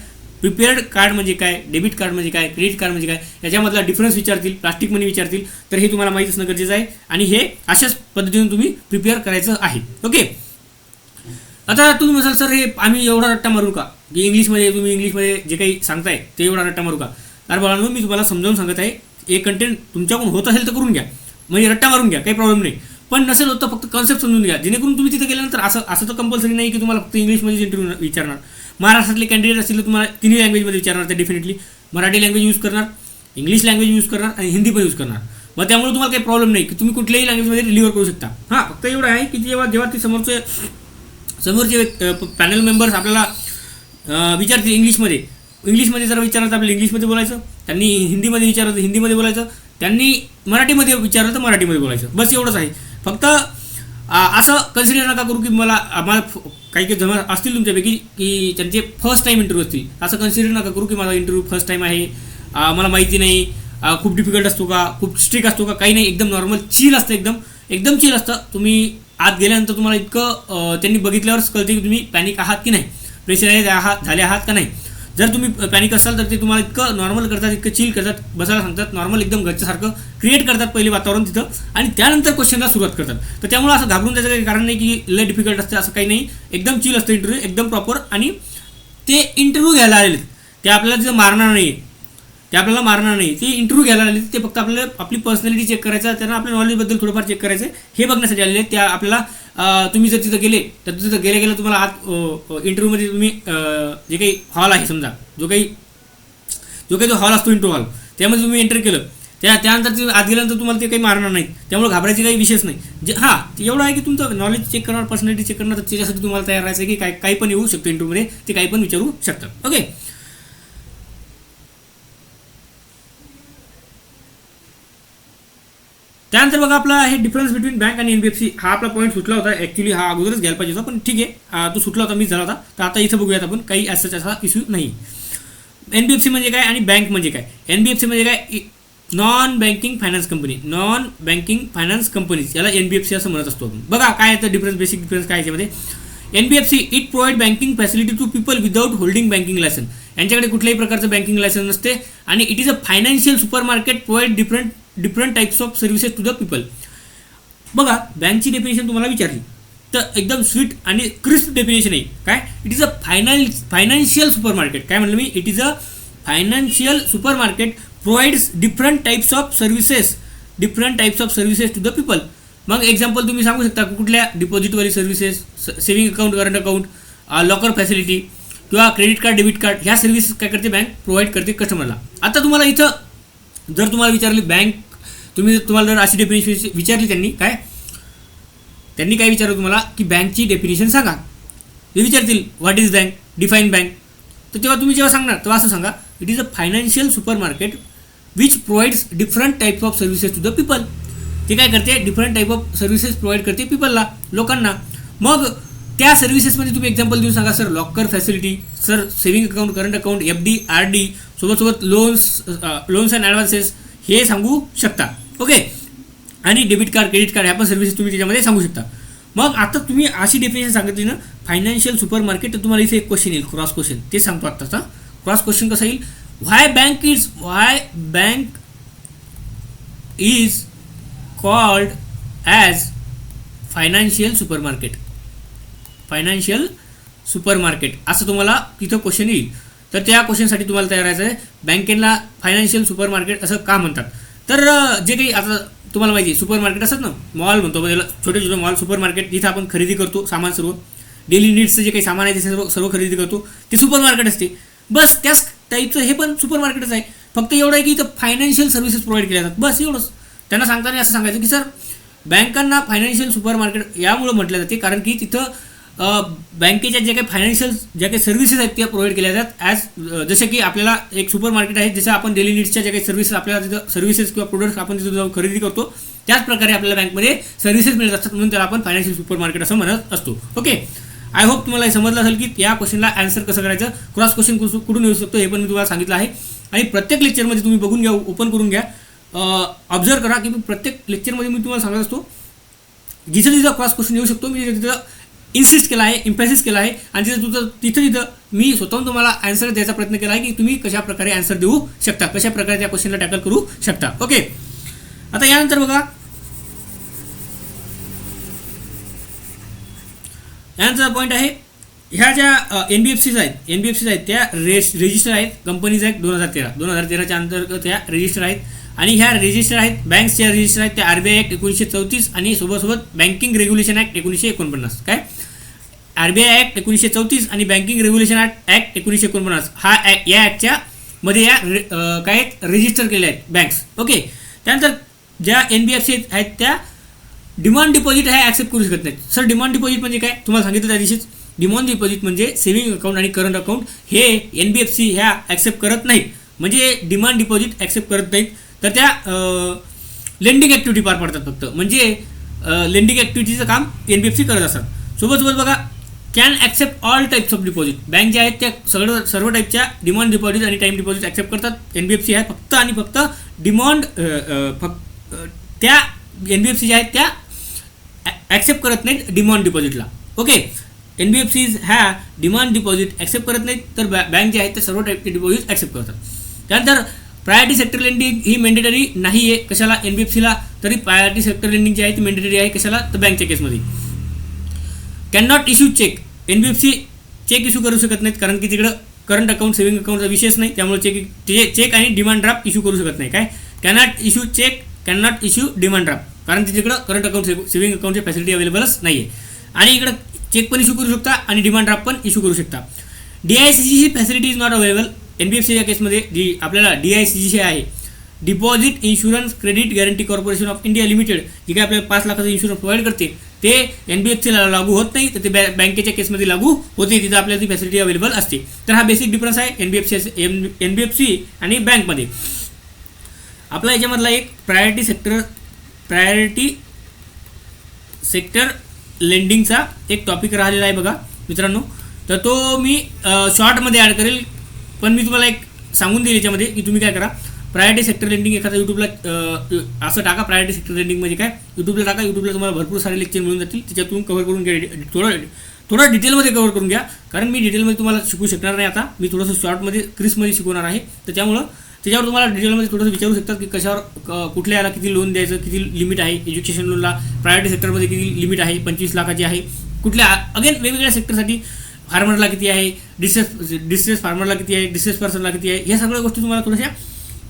prepaid card म्हणजे काय, डेबिट कार्ड म्हणजे काय, क्रेडिट कार्ड म्हणजे काय, याच्यामधला डिफरन्स विचारतील, प्लास्टिक मनी विचारतील. तर हे तुम्हाला माहीत असणं गरजेचं आहे आणि हे अशाच पद्धतीने तुम्ही प्रिपेअर करायचं आहे. ओके, आता तुम्ही म्हणाल सर हे आम्ही एवढा रट्टा मारू का, की तुम्ही इंग्लिशमध्ये जे काही सांगताय ते एवढा रट्टा मारू का. तर बाळांनो मी तुम्हाला समजावून सांगत आहे, हे कंटेंट तुमच्याकडून होत असेल तर करून घ्या, म्हणजे रट्टा मारून घ्या, काही प्रॉब्लेम नाही. पण नसेल होतं फक्त कॉन्सेप्ट समजून घ्या, जेणेकरून तुम्ही तिथे गेल्यानंतर असं तर कंपल्सरी नाही की तुम्हाला फक्त इंग्लिशमध्येच इंटरव्ह्यू विचारणार. महाराष्ट्रातले कॅन्डिडेट असतील तर तुम्हाला तिन्ही लँग्वेजमध्ये विचारणार, ते डेफिनेटली मराठी लँग्वेज यूज करणार, इंग्लिश लँग्वेज यूज करणार आणि हिंदी पण यूज करणार. मग त्यामुळे तुम्हाला काही प्रॉब्लेम नाही की तुम्ही कुठल्याही लँग्वेजमध्ये डिलिव्हर करू शकता. हां, फक्त एवढं आहे की जेव्हा ते समोरचे पॅनल मेंबर्स आपल्याला विचारतील इंग्लिशमध्ये जर विचारलं तर आपल्याला इंग्लिशमध्ये बोलायचं, त्यांनी हिंदीमध्ये विचारलं तर हिंदीमध्ये बोलायचं, त्यांनी मराठीमध्ये विचारलं तर मराठीमध्ये बोलायचं. बस एवढंच आहे. फक्त असं कन्सिडर नका करू की आम्हाला काही जमा असतील तुमच्यापैकी की त्यांचे फर्स्ट टाईम इंटरव्ह्यू असतील, असं कन्सिडर नका करू की माझा इंटरव्ह्यू फर्स्ट टाईम आहे, मला माहिती नाही, खूप डिफिकल्ट असतो का, खूप स्ट्रिक्ट असतो का, काही नाही, एकदम नॉर्मल चिल असतं, एकदम चिल असतं. तुम्ही आत गेल्यानंतर तुम्हाला इतकं त्यांनी बघितल्यावरच कळते की तुम्ही पॅनिक आहात की नाही, प्रेशराईज झाले आहात का नाही. जर तुम्ही पॅनिक असाल तर ते तुम्हाला इतकं नॉर्मल करतात, इतकं चिल करतात, बसायला सांगतात, नॉर्मल एकदम घरच्यासारखं क्रिएट करतात पहिले वातावरण तिथं, आणि त्यानंतर क्वेश्चनला सुरुवात करतात. तर त्यामुळे असं घाबरून त्याचं काही कारण नाही की लय डिफिकल्ट असतं, असं काही नाही. एकदम चिल असतं इंटरव्ह्यू, एकदम प्रॉपर. आणि ते इंटरव्ह्यू घ्यायला आलेले, ते आपल्याला तिथं मारणार नाही, ते आपल्याला मारणार नाही. ते इंटरव्ह्यू घ्यायला आलेले, ते फक्त आपल्याला आपली पर्सनॅलिटी चेक करायचं, त्यांना आपल्या नॉलेजबद्दल थोडंफार चेक करायचं हे बघण्यासाठी आलेले. त्या आपल्याला तुम्ही जर तिथं गेले तर तिथं गेल्या तुम्हाला आत इंटरव्ह्यूमध्ये तुम्ही जे काही हॉल आहे, समजा जो काही जो हॉल असतो इंटरव्ह्यू हॉल, त्यामध्ये तुम्ही एंटर केलं, त्यानंतर आत गेल्यानंतर तुम्हाला ते काही मारणार नाही, त्यामुळे घाबरायची काही विषयच नाही. एवढं आहे की तुमचं नॉलेज चेक करणार, पर्सनॅलिटी चेक करणार, तर त्याच्यासाठी तुम्हाला तयार राहायचं आहे की काही पण येऊ शकतं इंटरव्ह्यूमध्ये, ते काही पण विचारू शकतात. ओके. त्यानंतर बघा आपला आहे डिफरन्स बिटवीन बँक आणि एनबीएफसी. हा आपला पॉईंट सुटला होता, ॲक्च्युली हा अगोदरच घ्यायला पाहिजे होता, पण ठीक आहे, तो सुटला होता, मिस झाला होता. तर आता इथं बघूयात आपण, काही असा इश्यू नाही. एनबीएफसी म्हणजे काय आणि बँक म्हणजे काय? एनबीएफसी म्हणजे काय? Non banking finance company, non banking finance companies, याला एनबीएफसी असं म्हणत असतो आपण. बघा काय येतं डिफरन्स, बेसिक डिफरन्स काय याच्यामध्ये. NBFC it provide banking facility to people without holding banking licence. यांच्याकडे कुठल्याही प्रकारचं बँकिंग लायसन नसते, आणि it is a financial super market provide different types of services to the people. बघा बँकची डेफिनेशन तुम्हाला विचारली तर एकदम स्वीट आणि क्रिस्प डेफिनेशन आहे. काय? It is a financial super market. काय म्हणलं मी? It is a financial super market provides different types of services to the people. मग एक्झाम्पल तुम्ही सांगू शकता कुठल्या? डिपॉझिटवाली services, saving account, current account, locker facility किंवा क्रेडिट कार्ड, डेबिट कार्ड, ह्या सर्व्हिसेस काय करते बँक? प्रोव्हाइड करते कस्टमरला. आता तुम्हाला इथं जर तुम्हाला विचारली बँक, तुम्हाला जर अशी डेफिनेशन विचारली त्यांनी काय विचारलं तुम्हाला की बँकची डेफिनेशन सांगा, ते विचारतील what is bank, define bank. तर तेव्हा तुम्ही जेव्हा सांगणार तेव्हा असं सांगा, it is a financial super market which provides different types of services to the people. ते काय करते? Different type of services provide करते पीपलला, लोकांना. मग त्या सर्व्हिसेसमध्ये तुम्ही एक्झाम्पल देऊन सांगा, sir locker facility, sir saving account, current account, FD, RD, सोबत लोन्स अँड ॲडव्हान्सेस, हे सांगू शकता. ओके. आणि डेबिट कार्ड, क्रेडिट कार्ड, ह्या पण सर्व्हिसेस तुम्ही त्याच्यामध्ये सांगू शकता. मग आता तुम्ही अशी डेफिनेशन सांगितली ना फायनान्शियल सुपर मार्केट, तर तुम्हाला इथे एक क्वेश्चन येईल, क्रॉस क्वेश्चन. ते सांगतो आत्ताचा. क्रॉस क्वेश्चन कसा येईल? Why bank is called as financial super market, असं तुम्हाला तिथं क्वेश्चन येईल. तर त्या क्वेश्चनसाठी तुम्हाला तयार राहायचं आहे, बँकेला फायनान्शियल सुपर मार्केट असं का म्हणतात. तर जे काही आता तुम्हाला माहिती आहे, सुपर मार्केट असतात ना, मॉल म्हणतो, म्हणजे छोटे छोटे मॉल, सुपर मार्केट, जिथं आपण खरेदी करतो सामान, सर्व डेली नीड्सचं जे काही सामान आहे ते सर्व खरेदी करतो, ते सुपर मार्केट असते. बस त्याच टाईपचं हे पण सुपर मार्केटच आहे. फक्त एवढं आहे की इथं फायनान्शियल सर्व्हिसेस प्रोव्हाइड केल्या जातात, बस एवढंच. त्यांना सांगताना असं सांगायचं की सर बँकांना फायनान्शियल सुपर मार्केट यामुळं म्हटलं जाते कारण की तिथं बँकेच्या जे काही फायनान्शियल ज्या काही सर्व्हिसेस आहेत त्या प्रोव्हाइड केल्या जातात ॲज, जसे की आपल्याला एक सुपर मार्केट आहे, जसं आपण डेली नीड्सच्या ज्या काही सर्व्हिसेस आपल्याला तिथं सर्व्हिसेस किंवा प्रोडक्ट्स आपण तिथं जाऊन खरेदी करतो, त्याच प्रकारे आपल्याला बँकमध्ये सर्व्हिसेस मिळत असतात, म्हणून त्याला आपण फायनान्शियल सुपर मार्केट असं म्हणत असतो. ओके. आय होप तुम्हाला हे समजलं असेल की या क्वेश्चनला आन्सर कसं करायचं, क्रॉस क्वेश्चन कुठून येऊ शकतो हे पण मी तुम्हाला सांगितलं आहे. आणि प्रत्येक लेक्चरमध्ये तुम्ही बघून घ्या, ओपन करून घ्या, ऑब्झर्व करा की प्रत्येक लेक्चरमध्ये मी तुम्हाला सांगत असतो जिथं जिथं क्रॉस क्वेश्चन येऊ शकतो मी तिथं इन्सिस्ट केला आहे, इम्पॅसिस केला आहे, आणि तिथं मी स्वतःहून तुम्हाला आन्सर द्यायचा प्रयत्न केला आहे की तुम्ही कशा प्रकारे आन्सर देऊ शकता, कशा प्रकारे त्या क्वेश्चनला टॅकल करू शकता. ओके. आता यानंतर बघा, यानंतरचा पॉईंट आहे, ह्या ज्या एनबीएफसीज आहेत त्या रजिस्टर आहेत, कंपनीज आहेत 2013च्या अंतर्गत ह्या रजिस्टर आहेत. आणि ह्या रजिस्टर आहेत बँक्सच्या रजिस्टर आहेत, त्या RBI ॲक्ट 1934 आणि सोबत बँकिंग रेग्युलेशन ॲक्ट 1949. काय? RBI ॲक्ट 1934 आणि बँकिंग रेग्युलेशन ॲक्ट 1949 हा या ॲक्टच्या मध्ये या काय रजिस्टर केल्या आहेत बँक्स. ओके. त्यानंतर ज्या NBFC आहेत त्या डिमांड डिपॉझिट हे ॲक्सेप्ट करू शकत नाहीत. सर डिमांड डिपॉझिट म्हणजे काय? तुम्हाला सांगितलं त्या दिवशीच, डिमांड डिपॉझिट म्हणजे सेव्हिंग अकाउंट आणि करंट अकाउंट हे NBFC ह्या ॲक्सेप्ट करत नाहीत. म्हणजे डिमांड डिपॉझिट ॲक्सेप्ट करत नाहीत, तर त्या लेंडिंग ॲक्टिव्हिटी पार पाडतात फक्त, म्हणजे लेंडिंग ॲक्टिव्हिटीचं काम NBFC करत असतात. सोबत बघा, can accept all types of deposit. Bank ज्या आहेत त्या सर्व टाईपच्या डिमांड डिपॉझिट आणि टाईम डिपॉझिट ॲक्सेप्ट करतात. NBFC आहे फक्त आणि फक्त डिमांड, त्या NBFC ज्या आहेत त्या ॲक्सेप्ट करत नाहीत डिमांड डिपॉझिटला. ओके. NBFCs ह्या डिमांड डिपॉझिट ॲक्सेप्ट करत नाहीत, तर बँक जे आहेत ते सर्व टाईपचे डिपॉझिट ॲक्सेप्ट करतात. त्यानंतर प्रायोरिटी सेक्टर लेंडिंग ही मेंडेटरी नाही आहे कशाला, NBFCला, तरी प्रायोरिटी सेक्टर लेंडिंग जी आहे ती मेंडेटरी आहे कशाला, तर बँकच्या केसमध्ये. Can not issue cheque, NBFC cheque issue करू शकत नाहीत, कारण की तिकडं करंट अकाउंट सेव्हिंग अकाउंटचा विषयच नाही, त्यामुळे चेक आणि डिमांड ड्राफ्ट इश्यू करू शकत नाही. काय cannot issue cheque, cannot issue demand draft, कारण तिकडं करंट अकाउंट सेव्हिंग अकाउंटची फॅसिलिटी अवेलेबलच नाही आहे. आणि इकडं चेक पण इश्यू करू शकता आणि डिमांड ड्राफ्ट पण इश्यू करू शकता. DICG ही फॅसिलिटी इज नॉट अवेलेबल. NBFCच्या केसमध्ये जी आपल्याला DICG आहे, deposit insurance credit guarantee corporation of India limited, जी काय आपल्याला 5 लाखाचं इन्शुरन्स प्रोव्हाइड करते, ते NBFCला लागू होत नाही, तर ते बँकेच्या केसमध्ये लागू होते, तिथं आपल्याला ती फॅसिलिटी अवेलेबल असते. तर हा बेसिक डिफरन्स आहे NBFC आणि बँकमध्ये. आपला याच्यामधला एक प्रायोरिटी सेक्टर लेंडिंगचा एक टॉपिक राहिलेला आहे बघा मित्रांनो, तर तो मी शॉर्टमध्ये ॲड करेल, पण मी तुम्हाला एक सांगून देईल याच्यामध्ये की तुम्ही काय करा, प्रायोरिटी सेक्टर लेंडिंग एखादा यूट्यूबला असं टाका, प्रायोरिटी सेक्टर लेंडिंग म्हणजे काय यूट्यूबला टाका, यूट्यूबला तुम्हाला भरपूर सारे लेक्चर मिळून जातील, त्याच्यातून कव्हर करून घ्या, थोडं डिटेलमध्ये कव्हर करून घ्या, कारण मी डिटेलमध्ये तुम्हाला शिकू शकणार नाही. आता मी थोडंसं शॉर्टमध्ये क्रिसमध्ये शिकवणार आहे, तर त्याच्यावर तुम्हाला डिटेलमध्ये थोडंसं विचारू शकतात की कशावर कुठल्या याला किती लोन द्यायचं, किती लिमिट आहे, एज्युकेशन लोनला प्रायोरिटी सेक्टरमध्ये किती लिमिट आहे, 25 लाखाची आहे, कुठल्या अगेन वेगवेगळ्या सेक्टरसाठी फार्मरला किती आहे, डिस्ट्रेस फार्मरला किती आहे, डिस्ट्रेस पर्सनला किती आहे, ह्या सगळ्या गोष्टी तुम्हाला थोड्याशा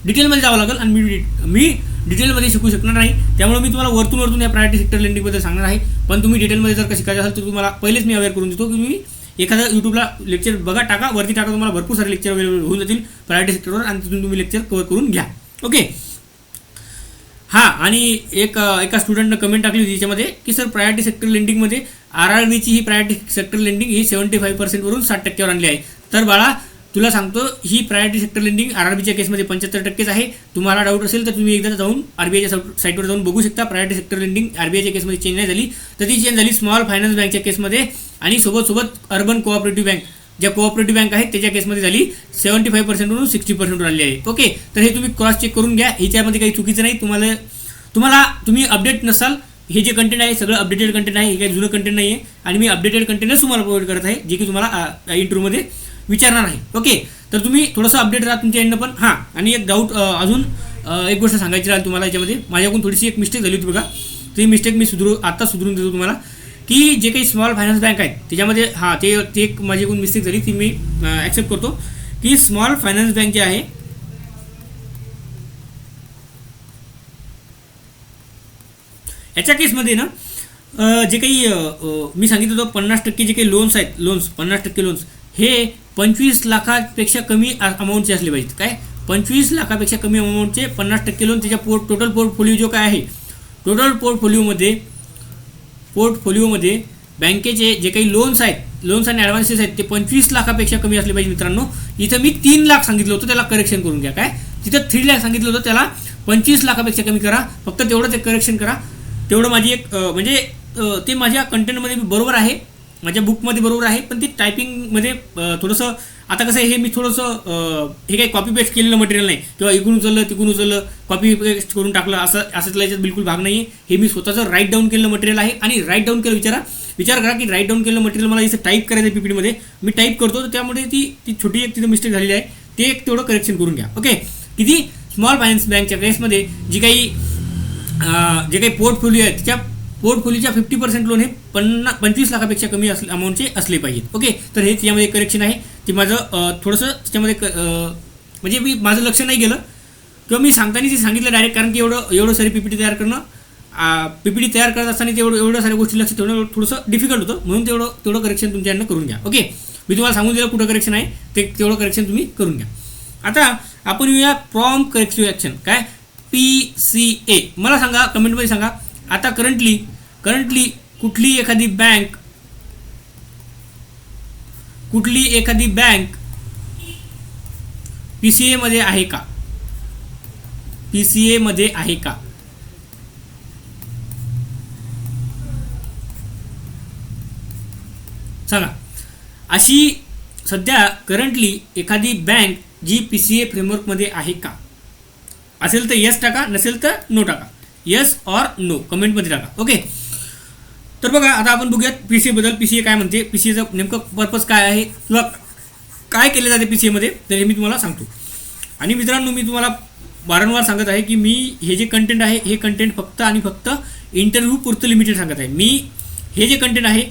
डिटेलमध्ये जावं लागेल आणि मी डिटेलमध्ये शिकू शकणार नाही. त्यामुळे मी तुम्हाला वरतून या प्रायोरिटी सेक्टर लेंडिंगबद्दल सांगणार आहे, पण तुम्ही डिटेलमध्ये जर का शिकायचं असेल तर तुम्हाला पहिलेच मी अवेअर करून देतो की तुम्ही एखादं यूट्यूबला लेक्चर बघा, टाका, वरती टाका, तुम्हाला भरपूर सारे लेक्चर अवेलेबल होऊन जातील प्रायोरिटी सेक्टरवर, आणि तिथून तुम्ही लेक्चर कव्हर करून घ्या. ओके. हां, आणि एका स्टुडंटनं कमेंट टाकली होती त्याच्यामध्ये की सर प्रायोरिटी सेक्टर लेंडिंगमध्ये RRBची ही प्रायोरिटी सेक्टर लेंडिंग ही 75% वरून 60% आणली आहे. तर बाळा तुला सांगतो, ही प्रायोरिटी सेक्टर लेंडिंग RRBच्या केसमध्ये 75% आहे. तुम्हाला डाऊट असेल तर तुम्ही एकदा जाऊन RBIच्या साईटवर जाऊन बघू शकता. प्रायोरिटी सेक्टर लेंडिंग RBIच्या केसमध्ये चेंज नाही झाली, तर ती चेंज झाली स्मॉल फायनान्स बँकच्या केसमध्ये, आणि सोबत अर्बन कोऑपरेटिव्ह बँक, ज्या कोऑपरेटिव्ह बँक आहेत त्याच्या केसमध्ये झाली 75% वरून 60% आली आहे. ओके, तर हे तुम्ही क्रॉस चेक करून घ्या, ह्याच्यामध्ये काही चुकीचं नाही. तुम्ही अपडेट नसाल, हे जे कंटेंट आहे सगळं अपडेटेड कंटेंट आहे, हे काही जुनं कंटेंट नाही आहे, आणि मी अपडेटेड कंटेंटच तुम्हाला प्रोव्हाइड करत आहे, जे की तुम्हाला इंटरव्ह्यूमध्ये विचारणार आहे. ओके, तर तुम्ही थोडंसं अपडेट राहा तुमच्या एंडनं पण. हां, आणि एक डाऊट अजून एक गोष्ट सांगायची राहील तुम्हाला, याच्यामध्ये माझ्याकडून थोडीशी एक मिस्टेक झाली होती बघा, ती मिस्टेक मी आत्ता सुधरून देतो तुम्हाला, की जे काही स्मॉल फायनान्स बँक आहेत त्याच्यामध्ये ते एक माझ्याकडून मिस्टेक झाली, ती मी ॲक्सेप्ट करतो की स्मॉल फायनान्स बँक जे आहे याच्या केसमध्ये ना जे काही मी सांगितलं होतं 50% जे काही लोन्स आहेत, 50% लोन्स हे 25 लाखापेक्षा कमी अमाऊंटचे असले पाहिजेत. काय 25 लाखापेक्षा कमी अमाऊंटचे 50% लोन, त्याच्या टोटल पोर्टफोलिओ जो काय आहे, टोटल पोर्टफोलिओमध्ये बँकेचे जे काही लोन्स आणि ॲडव्हान्सेस आहेत ते 25 लाखापेक्षा कमी असले पाहिजे मित्रांनो. इथं मी 3 लाख सांगितलं होतं, त्याला करेक्शन करून घ्या. काय तिथं 3 लाख सांगितलं होतं, त्याला 25 लाखापेक्षा कमी करा, फक्त तेवढं ते करेक्शन करा. तेवढं माझी एक म्हणजे ते माझ्या कंटेंटमध्ये बरोबर आहे, माझ्या बुकमध्ये बरोबर आहे, पण ते टायपिंगमध्ये थोडंसं आता कसं आहे, हे मी थोडंसं हे काही कॉपी पेस्ट केलेलं मटेरियल नाही, किंवा इकडून उचललं तिकडून उचललं कॉपी पेस्ट करून टाकलं असं याच्यात बिलकुल भाग नाही आहे. हे मी स्वतःचं राईट डाऊन केलेलं मटेरियल आहे, आणि राईट डाऊन केलं विचार करा की राईट डाऊन केलेलं मटेरियल मला इथं टाईप करायचं आहे PPTमध्ये, मी टाईप करतो, तर त्यामुळे ती छोटी एक तिथं मिस्टेक झालेली आहे, ते एक तेवढं करेक्शन करून घ्या. ओके, किती स्मॉल फायनान्स बँकच्या केसमध्ये जे काही पोर्टफोलिओ आहे त्याच्या पोर्टफोलिओच्या 50% लोन हे 25 लाखापेक्षा कमी अमाऊंटचे असले पाहिजेत. ओके, तर हे त्याच्यामध्ये करेक्शन आहे, ते माझं थोडंसं त्याच्यामध्ये म्हणजे माझं लक्ष नाही गेलं, किंवा मी सांगताना ते सांगितलं डायरेक्ट, कारण की एवढं सारी PPT तयार करत असताना एवढ्या साऱ्या गोष्टी लक्ष ठेवणं थोडंसं डिफिकल्ट होतं, म्हणून तेवढं करेक्शन तुमच्याकडनं करून घ्या. ओके, मी तुम्हाला सांगून दिलं कुठं करेक्शन आहे, तेवढं करेक्शन तुम्ही करून घ्या. आता आपण येऊया प्रॉम्प्ट करेक्टिव्ह ॲक्शन, काय PCA. मला सांगा, कमेंटमध्ये सांगा, आता करंटली कुठली एखादी बँक PCA मध्ये आहे का? PCA मध्ये आहे का? सांगा. अशी सध्या करंटली एखादी बँक जी PCA फ्रेमवर्कमध्ये आहे का? असेल तर येस टाका, नसेल तर नो टाका. येस ऑर नो कमेंटमध्ये टाका. ओके, तर बघा आता आपण बघूयात पीसीए बद्दल. पीसीए काय म्हणते, पीसीएचं नेमकं पर्पज काय आहे किंवा काय केले जाते पीसीए मध्ये, तर हे मी तुम्हाला सांगतो. आणि मित्रांनो, मी तुम्हाला वारंवार सांगत आहे की मी हे जे कंटेंट आहे हे कंटेंट फक्त आणि फक्त इंटरव्ह्यू पुरतं लिमिटेड सांगत आहे. मी हे जे कंटेंट आहे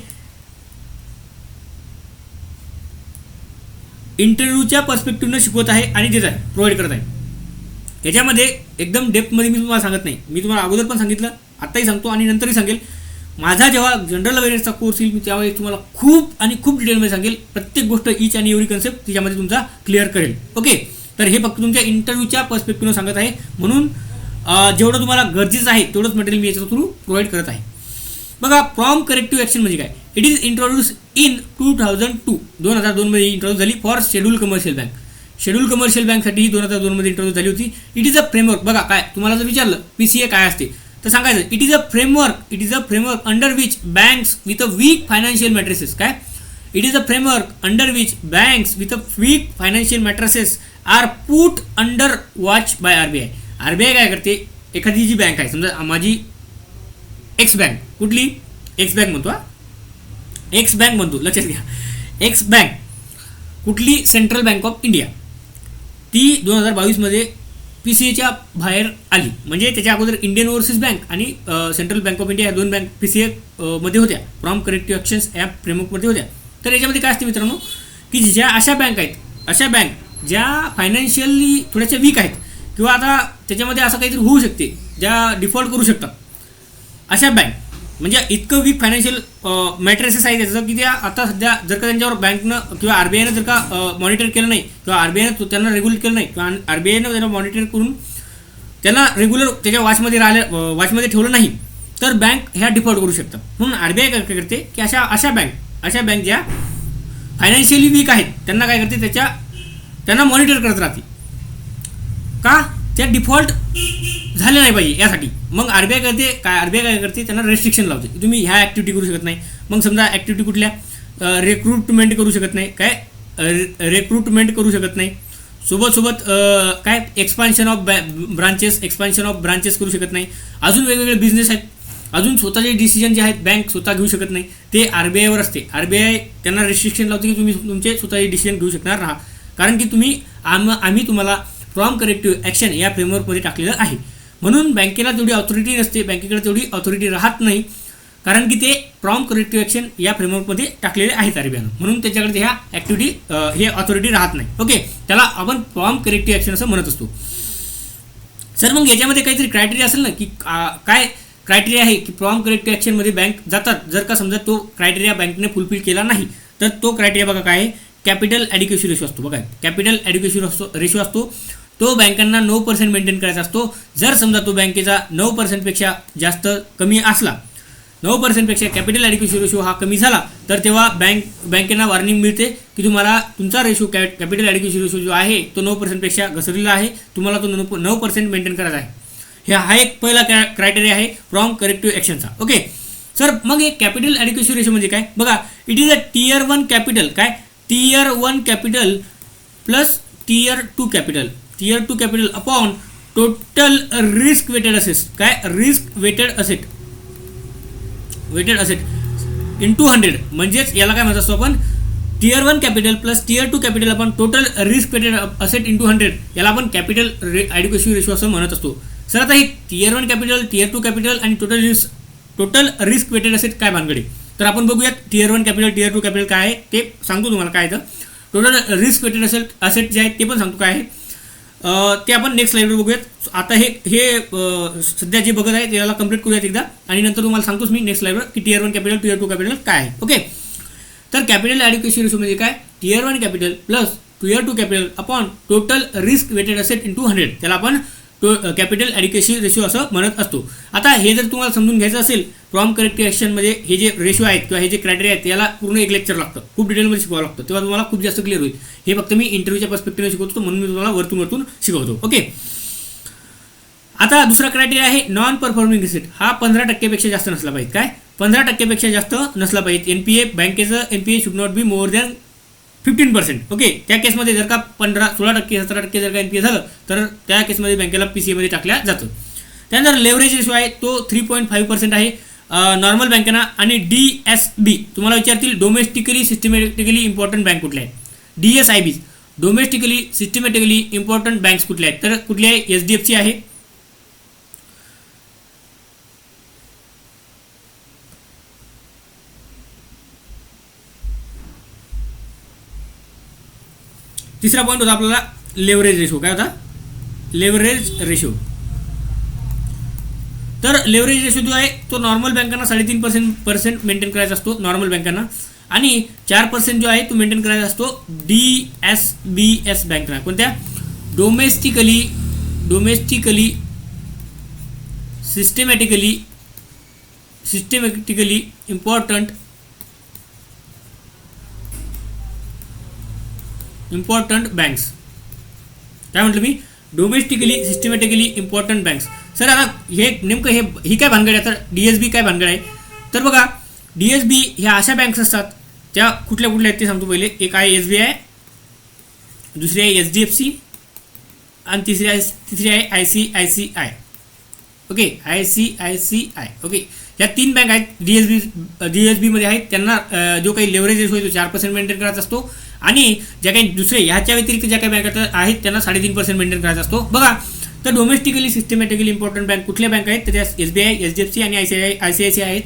इंटरव्ह्यूच्या पर्स्पेक्टिव्हनं शिकवत आहे आणि देत आहे, प्रोव्हाइड करत आहे. याच्यामध्ये एकदम डेप्थमध्ये मी तुम्हाला सांगत नाही. मी तुम्हाला अगोदर पण सांगितलं, आत्ताही सांगतो आणि नंतरही सांगेल. माझा जेव्हा जनरल अवेअरनेसचा कोर्स येईल, मी त्यावेळी तुम्हाला खूप आणि खूप डिटेलमध्ये सांगेल. प्रत्येक गोष्ट, ईच आणि एव्हरी कन्सेप्ट त्याच्यामध्ये तुमचा क्लिअर करेल. ओके, तर हे फक्त तुमच्या इंटरव्ह्यूच्या पर्स्पेक्टिव्हनं सांगत आहे. म्हणून जेवढं तुम्हाला गरजेचं आहे तेवढंच मटेरियल मी याच्या थ्रू प्रोव्हाइड करत आहे. बघा, प्रॉम्प्ट करेक्टिव्ह ॲक्शन म्हणजे काय. इट इज इंट्रोड्यूस इन 2002 मध्ये इंट्रोड्यूस झाली for schedule commercial bank. Schedule commercial बँकसाठी ही 2002 मध्ये इंट्रोड्यूस झाली होती. It is a framework. बघा काय, तुम्हाला जर विचारलं पीसीए काय असते, तर सांगायचं it is a framework under which banks with a weak financial matrices. काय, it is a framework under which banks with a weak financial matrices are put under watch by RBI. RBI काय करते, एखादी जी bank आहे, समजा माझी X bank, कुठली X bank म्हणतो, एक्स बँक म्हणतो, लक्षात घ्या, एक्स बँक कुठली, सेंट्रल बँक ऑफ इंडिया, ती 2022 मध्ये पीसीएच्या बाहेर आली. म्हणजे त्याच्या अगोदर इंडियन ओव्हरसीज बँक आणि सेंट्रल बँक ऑफ इंडिया या दोन बँक पीसीए मध्ये होत्या, प्रॉम्प्ट करेक्टिव्ह ॲक्शन्स या फ्रेमवर्कमध्ये होत्या. तर याच्यामध्ये काय असते मित्रांनो, की ज्या अशा बँक आहेत, अशा बँक ज्या फायनान्शियली थोड्याशा वीक आहेत किंवा आता त्याच्यामध्ये असं काहीतरी होऊ शकते, ज्या डिफॉल्ट करू शकतात, अशा बँक, म्हणजे इतकं वीक फायनान्शियल मॅट्रिसेस आहे त्याचं की त्या आता सध्या जर का त्यांच्यावर बँकनं किंवा आरबीआयनं जर का मॉनिटर केलं नाही किंवा आरबीआयनं त्यांना रेग्युलेट केलं नाही किंवा आरबीआयनं त्यांना मॉनिटर करून त्यांना रेग्युलर त्याच्या वॉचमध्ये ठेवलं नाही, तर बँक ह्या डिफॉल्ट करू शकतात. म्हणून आरबीआय काय करते की अशा बँक ज्या फायनान्शियली वीक आहेत त्यांना काय करते, त्यांना मॉनिटर करत राहते. का, त्या डिफॉल्ट झाले नाही पाहिजे यासाठी. मग आरबीआय काय करते, त्यांना रेस्ट्रिक्शन लावते, तुम्ही ह्या ॲक्टिव्हिटी करू शकत नाही. मग समजा ॲक्टिव्हिटी कुठल्या, रिक्रुटमेंट करू शकत नाही, रिक्रुटमेंट करू शकत नाही, सोबत काय एक्सपान्शन ऑफ ब्रांचेस करू शकत नाही. अजून वेगवेगळे बिझनेस आहेत, अजून स्वतःचे डिसिजन जे आहेत बँक स्वतः घेऊ शकत नाही, ते आरबीआयवर असते. आरबीआय त्यांना रेस्ट्रिक्शन लावते की तुम्ही तुमचे स्वतःचे डिसिजन घेऊ शकणार राहा, कारण की आम्ही तुम्हाला प्रॉम्प्ट करेक्टिव्ह ॲक्शन या फ्रेमवर्कमध्ये टाकलेलं आहे. म्हणून बँकेला तेवढी ऑथॉरिटी नसते, बँकेकडे तेवढी ऑथॉरिटी राहत नाही, कारण की ते प्रॉम्प्ट करेक्टिव्ह ॲक्शन या फ्रेमवर्कमध्ये टाकलेले आहेत आरबीआयनं. म्हणून त्याच्याकडे ह्या हे ऑथॉरिटी राहत नाही. ओके, त्याला आपण प्रॉम्प्ट करेक्टिव्ह ॲक्शन असं म्हणत असतो. सर, मग याच्यामध्ये काहीतरी क्रायटेरिया असेल ना, की काय क्रायटेरिया आहे की प्रॉम्प्ट करेक्टिव्ह ॲक्शनमध्ये बँक जातात. जर का समजा तो क्रायटेरिया बँकने फुलफिल केला नाही, तर तो क्रायटेरिया बघा काय आहे, कॅपिटल ॲडिक्वेसी रेशो असतो. बघा, कॅपिटल ॲडिक्वेसी रेशो असतो, तो बँकांना 9% मेंटेन करायचा असतो. जर समजा तो बँकेचा 9% पेक्षा जास्त कमी असला, 9% पेक्षा कॅपिटल ॲडिक्वेसी रेशो हा कमी झाला, तर तेव्हा बँकेना वॉर्निंग मिळते की तुम्हाला तुमचा रेशो कॅपिटल ॲडिक्वेसी रेशो जो आहे तो 9% पेक्षा घसरलेला आहे, तुम्हाला तो 9% मेंटेन करायचा आहे. हा एक पहिला क्रायटेरिया आहे प्रॉम्प्ट करेक्टिव्ह ॲक्शनचा. ओके सर, मग हे कॅपिटल ॲडिक्वेसी रेशो म्हणजे काय, बघा, it is a tier 1 capital, काय, tier 1 capital plus tier 2 capital upon total risk weighted asset, काय, रिस्क वेटेड असेट इंटू 100. म्हणजेच याला काय म्हणत असतो आपण, tier 1 capital plus tier 2 capital upon total risk weighted asset into 100, याला आपण कॅपिटल ॲडिक्वेसी रेशो असं म्हणत असतो. सर, आता हे टियर 1 कॅपिटल, टियर 2 कॅपिटल आणि टोटल रिस्क वेटेड असेट काय भानगडे, तर आपण बघूयात. टियर 1 कॅपिटल, टियर 2 कॅपिटल काय आहे ते सांगतो तुम्हाला काय आहे. टोटल रिस्क वेटेड असेट जे आहेत ते पण सांगतो काय आहे, ते आपण नेक्स्ट स्लाइडवर बघूयात. आता हे सध्या जे बघत आहे त्याला कंप्लीट करूयात एकदा, आणि नंतर तुम्हाला सांगतोच मी नेक्स्ट स्लाइडवर की टियर 1 कॅपिटल, टियर 2 कॅपिटल काय आहे. ओके, तर कॅपिटल ॲडिक्वेसी रेशो म्हणजे काय, tier 1 capital plus tier 2 capital upon total risk weighted asset into 100, त्याला आपण कॅपिटल ॲडिक्वेसी रेशो असं म्हणत असतो. आता हे जर तुम्हाला समजून घ्यायचं असेल, प्रॉम्प्ट करेक्टिव्ह ॲक्शनमध्ये हे जे रेशो आहेत किंवा हे जे क्रायटेरिया आहेत याला पूर्ण एक लेक्चर लागतं, खूप डिटेलमध्ये शिकवावं लागतं, तेव्हा तुम्हाला खूप जास्त क्लिअर होईल. हे फक्त मी इंटरव्ह्यूच्या पर्स्पेक्टिव्हने शिकवतो, म्हणून मी तुम्हाला वरतून शिकवतो. ओके, आता दुसरा क्रायटेरिया आहे नॉन परफॉर्मिंग एसेट. हा 15% पेक्षा जास्त नसला पाहिजे, काय, 15% पेक्षा जास्त नसला पाहिजे. एनपीए, बँकेचं NPA should not be more than 15%. Okay, त्या केसमध्ये जर का 16%, 17% जर का एनपीए झालं, तर त्या केसमध्ये बँकेला पीसीएमध्ये टाकल्या जातं. त्यानंतर लेव्हरेज रेशो आहे तो 3.5% आहे. नॉर्मल बँकांना. आणि DSB तुम्हाला विचारतील डोमेस्टिकली सिस्टमॅटिकली इम्पॉर्टंट बँक कुठल्या आहेत. DSIB domestically systematically important banks कुठल्या आहेत, तर कुठली आहे, HDFC आहे. तिसरा पॉईंट होता आपल्याला लेव्हरेज रेशो. काय होता, लेव्हरेज रेशो. तर लेव्हरेज रेशो जो आहे तो नॉर्मल बँकांना 3.5% मेंटेन करायचा असतो नॉर्मल बँकांना, आणि 4% जो आहे तो मेंटेन करायचा असतो DSBS बँकना. कोणत्या, डोमेस्टिकली सिस्टमॅटिकली इम्पॉर्टंट बँक्स. काय म्हटलं मी, domestically systematically important banks. Sir आता हे नेमकं ही काय भानगड आहे, तर DSB काय भानगड आहे, तर बघा DSB ह्या अशा बँक्स असतात त्या कुठल्या आहेत ते सांगतो. पहिले एक आहे SBI, दुसरी आहे HDFC, आणि तिसरी आहे ICICI. Okay, ICICI. ओके, या 3 बँक आहेत DSB मध्ये आहेत. त्यांना जो काही लेव्हरेज रेशो आहे तो 4% मेंटेन करायचा असतो, आणि ज्या काही दुसरे ह्याच्या व्यतिरिक्त ज्या काही बँका आहेत त्यांना 3.5% मेंटेन करायचा असतो. बघा, तर डोमेस्टिकली सिस्टमॅटिकली इम्पॉर्टंट बँक कुठल्या बँक आहेत, तर त्या SBI, HDFC आणि ICICI आहेत.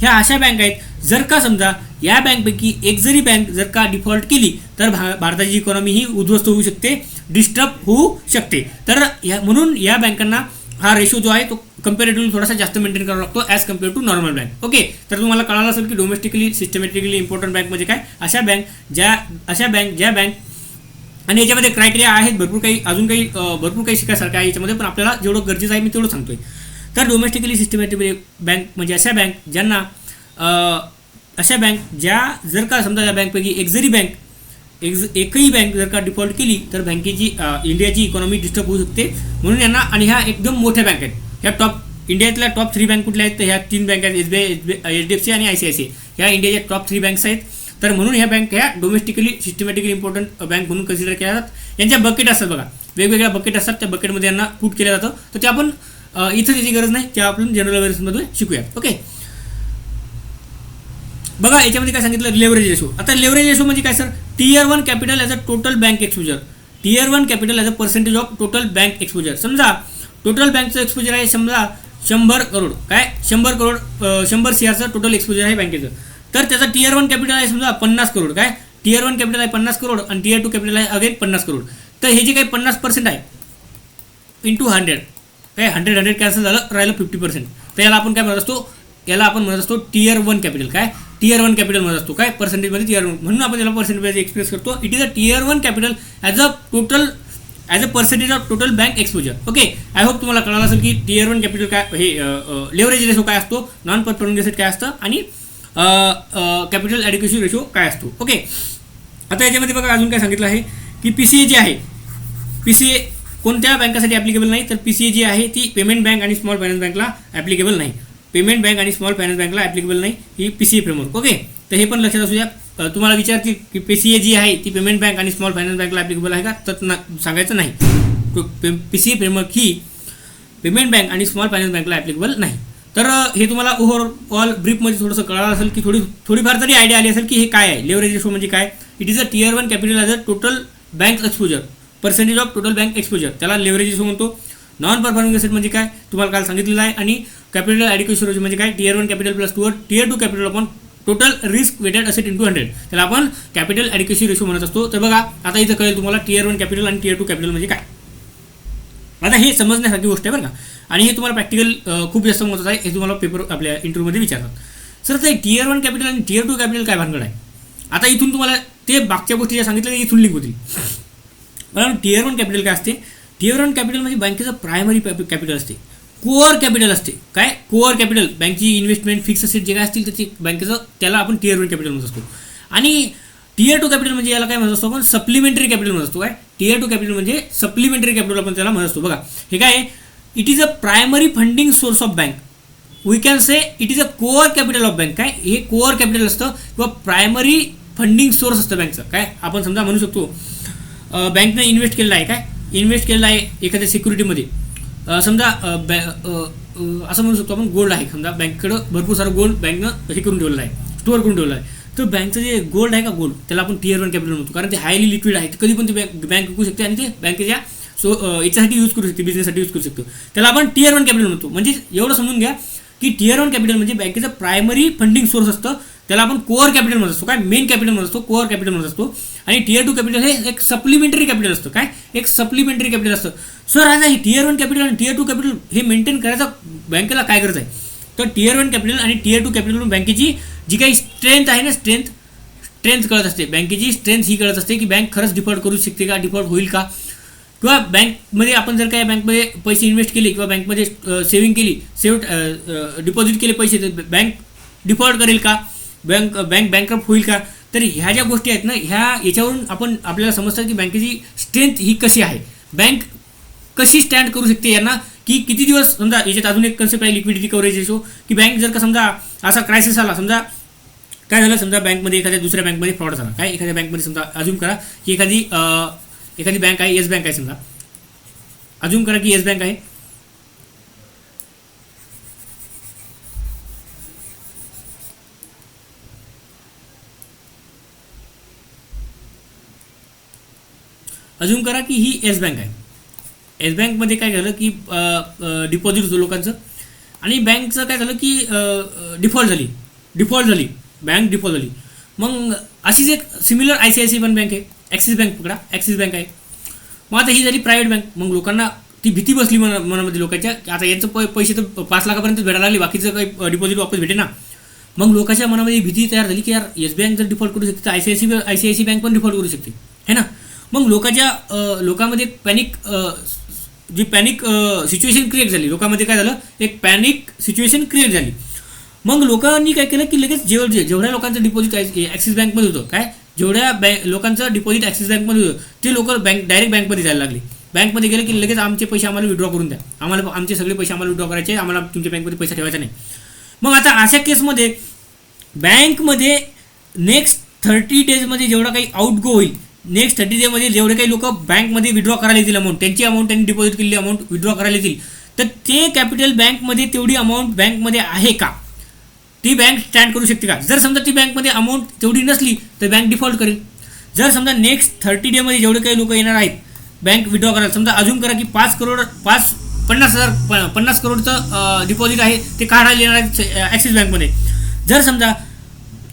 ह्या अशा बँक आहेत, जर का समजा या बँकपैकी एक जरी बँक जर का डिफॉल्ट केली तर भारताची इकॉनॉमी ही उद्ध्वस्त होऊ शकते, डिस्टर्ब होऊ शकते. तर म्हणून या बँकांना हा रेशो जो आहे तो कंपॅरेटिव्हली थोडासा जास्त मेंटेन करावा लागतो as compare to normal bank. Okay, तर तुम्हाला कळालं असेल की डोमेस्टिकली सिस्टमॅटिकली इम्पॉर्टंट बँक म्हणजे काय, ज्या बँक, आणि याच्यामध्ये क्रायटेरिया आहेत भरपूर काही शिकायसारखं आहे याच्यामध्ये, पण आपल्याला जेवढं गरजेचं आहे मी तेवढं सांगतोय. तर डोमेस्टिकली सिस्टमॅटिकली बँक म्हणजे अशा बँक ज्या जर का समजा या बँकपैकी एकही बँक जर का डिफॉल्ट केली तर बँकेची इंडियाची इकॉनॉमी डिस्टर्ब होऊ शकते. म्हणून यांना, आणि ह्या एकदम मोठ्या बँक आहेत, ह्या इंडियातल्या टॉप 3 बँक कुठल्या आहेत, तर ह्या 3 बँक आहेत, SBI, HDFC आणि ICICI. ह्या इंडियाच्या टॉप 3 बँक्स आहेत. तर म्हणून ह्या बँक ह्या डोमेस्टिकली सिस्टमॅटिकली इम्पॉर्टंट बँक म्हणून कन्सिडर केल्या जातात. यांच्या बकेट असतात बघा, वेगवेगळ्या बकेट असतात, त्या बकेटमध्ये यांना पुट केलं जातं. तर ते आपण इथं त्याची गरज नाही, त्या आपण जनरल अवेअरनेसमध्ये शिकूया. ओके, बघा याच्यामध्ये काय सांगितलं, लेव्हरेज रेशो. आता लेव्हरेज रेशो म्हणजे काय sir, Tier 1 capital as a total bank exposure. Tier 1 capital as a percentage of total bank exposure. समजा टोटल बँकचं एक्सपोजर आहे समजा 100 करोड, काय 100 CRचं टोटल एक्सपोजर आहे बँकेचं. तर त्याचा Tier 1 कॅपिटल आहे समजा 50 करोड, काय Tier 1 कॅपिटल आहे 50 करोड, आणि Tier 2 कॅपिटल आहे अगेन 50 करोड. तर हे जे काही 50% आहे इंटू 100, काय 100 कॅन्सल झालं, राहिलं 50%. तर याला आपण काय म्हणत असतो, Tier 1 कॅपिटल. काय Tier 1 कॅपिटल म्हणत असतो, काय पर्सेंटेजमध्ये Tier 1, म्हणून आपण याला पर्सेंटेज एक्सप्रेस करतो. It is a Tier 1 capital as a percentage of total bank exposure. Okay, I hope तुम्हाला कळालं असेल की Tier 1 कॅपिटल काय, हे लेव्हरेज रेशो काय असतो, नॉन परफॉर्मिंग एसेट काय असतं, आणि कॅपिटल ॲडिक्वेसी रेशो काय असतो. ओके, आता याच्यामध्ये बघा अजून काय सांगितलं आहे की PCA जी आहे, PCA कोणत्या बँकासाठी ॲप्लिकेबल नाही, तर PCA जी आहे ती पेमेंट बँक आणि स्मॉल फायनान्स बँकला ॲप्लिकेबल नाही. पेमेंट बँक आणि स्मॉल फायनान्स बँकला ॲप्लिकेबल नाही ही PCA फ्रेमवर्क. ओके, तर हे पण लक्षात असू द्या. तुम्हाला विचारतील की PCA जी आहे ती पेमेंट बँक आणि स्मॉल फायनान्स बँकला ॲप्लिकेबल आहे का, तर सांगायचं नाही. PCA फ्रेमवर्क ही पेमेंट बँक आणि स्मॉल फायनान्स बँकला ॲप्लिकेबल नाही. तर हे तुम्हाला ओव्हरऑल ब्रीफमध्ये थोडंसं कळालं असेल की थोडीफार तरी आयडिया आली असेल की हे काय आहे, लेव्हरेज रेशो म्हणजे काय. It is a Tier 1 capital as a total bank exposure, percentage of total bank exposure, त्याला लेव्हरेज रेशो म्हणतो. नॉन परफॉर्मिंग एसेट म्हणजे काय तुम्हाला काल सांगितलेलं आहे, आणि कॅपिटल ॲडिक्वेसी रेशो म्हणजे काय, Tier 1 capital plus Tier 2 capital upon total risk weighted asset into 100, त्याला आपण कॅपिटल ॲडिक्वेसी रेशो म्हणत असतो. तर बघा आता इथं कळेल तुम्हाला Tier 1 कॅपिटल आणि Tier 2 कॅपिटल म्हणजे काय. आता हे समजण्यासारखी गोष्ट आहे बरं का, आणि हे तुम्हाला प्रॅक्टिकल खूप जास्त महत्त्वाचं आहे. हे तुम्हाला पेपर आपल्या इंटरव्ह्यूमध्ये विचारतात. सर ते Tier 1 कॅपिटल आणि Tier 2 कॅपिटल काय भानगड आहे. आता इथून तुम्हाला ते मागच्या गोष्टी ज्या सांगितल्या इथून लिंक होतील. कारण Tier 1 कॅपिटल काय असते, Tier 1 कॅपिटल म्हणजे बँकेचं प्रायमरी कॅपिटल असते, कोअर कॅपिटल असते. काय कोअर कॅपिटल, बँकची इन्व्हेस्टमेंट फिक्स असेट जे काय असतील त्याची बँकेचं, त्याला आपण Tier 1 कॅपिटल म्हणत असतो. आणि Tier 2 कॅपिटल म्हणजे याला काय म्हणत असतो आपण, सप्लिमेंटरी कॅपिटल म्हणत असतो. काय Tier 2 कॅपिटल म्हणजे सप्लिमेंटरी कॅपिटल आपण त्याला म्हणत असतो. बघा हे काय आहे, it is a primary funding source of bank. We can say it is a core capital of bank. काय हे कोअर कॅपिटल असतं किंवा प्रायमरी फंडिंग सोर्स असतं बँकचं. काय आपण समजा म्हणू शकतो बँकने इन्व्हेस्ट केलेलं आहे, काय इन्व्हेस्ट केलेलं आहे एखाद्या सिक्युरिटीमध्ये, समजा असं म्हणू शकतो आपण गोल्ड आहे, समजा बँकेकडं भरपूर सारं गोल्ड बँकनं हे करून ठेवलेलं आहे, स्टोअर करून ठेवलं आहे. तर बँकचं जे गोल्ड आहे का गोल्ड, त्याला आपण टियर 1 कॅपिटल म्हणतो, कारण ते हायली लिक्विड आहे. कधी पण ते बँक विकू शकते आणि ते बँकेच्या याच्यासाठी यूज करू शकते, बिझनेससाठी यूज करू शकतो. त्याला आपण टियर 1 कॅपिटल म्हणतो. म्हणजे एवढं समजून घ्या की टियर 1 कॅपिटल म्हणजे बँकेचं प्रायमरी फंडिंग सोर्स असतं, त्याला आपण कोअर कॅपिटल म्हणत असतो. काय मेन कॅपिटल म्हणत असतो, कोअर कॅपिटल म्हणत असतो. आणि टियर 2 कॅपिटल हे एक सप्लिमेंटरी कॅपिटल असतं. काय एक सप्लिमेंटरी कॅपिटल असतं. सर आता हे टियर 1 कॅपिटल आणि टियर 2 कॅपिटल हे मेंटेन करायचं बँकेला काय गरज आहे? तर टियर 1 कॅपिटल आणि टियर 2 कॅपिटल बँकेची जी काही स्ट्रेंथ आहे ना, स्ट्रेंथ कळत असते. बँकेची स्ट्रेंथ ही कळत असते की बँक खरंच डिफॉल्ट करू शकते का, डिफॉल्ट होईल का, किंवा बँकमध्ये आपण जर काय बँकमध्ये पैसे इन्व्हेस्ट केले किंवा बँकमध्ये सेव्हिंग केली, डिपॉझिट केले पैसे, तर बँक डिफॉल्ट करेल का, बँकरप्ट होईल का. तर ह्या ज्या गोष्टी आहेत ना, याच्यावरून आपल्याला समजतात की बँकेची स्ट्रेंथ ही कशी आहे, बँक कशी स्टँड करू शकते यांना, की किती दिवस. समजा याच्यात अजून एक कन्सेप्ट आहे लिक्विडिटी कव्हरेज रेशो, की बँक जर का समजा असा क्रायसिस आला, समजा काय झालं, समजा बँकमध्ये एखाद्या दुसऱ्या बँकमध्ये फ्रॉड झाला. काय एखाद्या बँकमध्ये समजा अज्यूम करा की एखादी बँक आहे, येस बँक आहे, समजा अज्यूम करा की येस बँक आहे. अज्यूम करा की ही येस बँक आहे. येस बँकमध्ये काय झालं की डिपॉझिट होतं लोकांचं, आणि बँकचं काय झालं की डिफॉल्ट झाली, बँक डिफॉल्ट झाली. मग अशीच एक सिमिलर ICICI पण बँक आहे, ॲक्सिस बँक पकडा, ॲक्सिस बँक आहे. मग आता ही झाली प्रायव्हेट बँक. मग लोकांना ती भीती बसली मनामध्ये लोकांच्या, आता यांचं पैसे तर 5 लाखापर्यंत भेटायला लागले, बाकीचं काही डिपॉझिट वापस भेटे ना. मग लोकांच्या मनामध्ये भीती तयार झाली की यार येस बँक जर डिफॉल्ट करू शकते तर ICICI बँक पण डिफॉल्ट करू शकते, है ना. मग लोकांमध्ये पॅनिक सिच्युएशन क्रिएट झाली. लोकांमध्ये काय झालं, एक पॅनिक सिच्युएशन क्रिएट झाली. मग लोकांनी काय केलं की लगेच जेवढ्या लोकांचं डिपॉझिट ॲक्सिस बँकमध्ये होतं, काय जेवढ्या लोकांचं डिपॉझिट ॲक्सिस बँकमध्ये होतं, ते लोक डायरेक्ट बँकमध्ये जायला लागले. बँकमध्ये गेले की लगेच आमचे पैसे आम्हाला विड्रॉ करून द्या, आमचे सगळे पैसे आम्हाला विड्रॉ करायचे, आम्हाला तुमच्या बँकमध्ये पैसा ठेवायचा नाही. मग आता अशा केसमध्ये बँकमध्ये नेक्स्ट 30 डेजमध्ये जेवढा काही आउटगो होईल, नेक्स्ट 30 डेमध्ये जेवढे काही लोक बँकमध्ये विड्रॉ करायला येतील अमाऊंट, त्यांची अमाऊंट त्यांनी डिपॉझिट केलेली अमाऊंट विड्रॉ करायला येतील, तर ते कॅपिटल बँकमध्ये तेवढी अमाऊंट बँकमध्ये आहे का, ती बँक स्टँड करू शकते का. जर समजा ती बँकमध्ये अमाऊंट तेवढी नसली तर बँक डिफॉल्ट करेल. जर समजा नेक्स्ट 30 डेमध्ये जेवढे काही लोक येणार आहेत बँक विड्रॉ करायला, समजा अजून करा की 50 करोडचं डिपॉझिट आहे ते काढायला येणार आहेत ॲक्सिस बँकमध्ये. जर समजा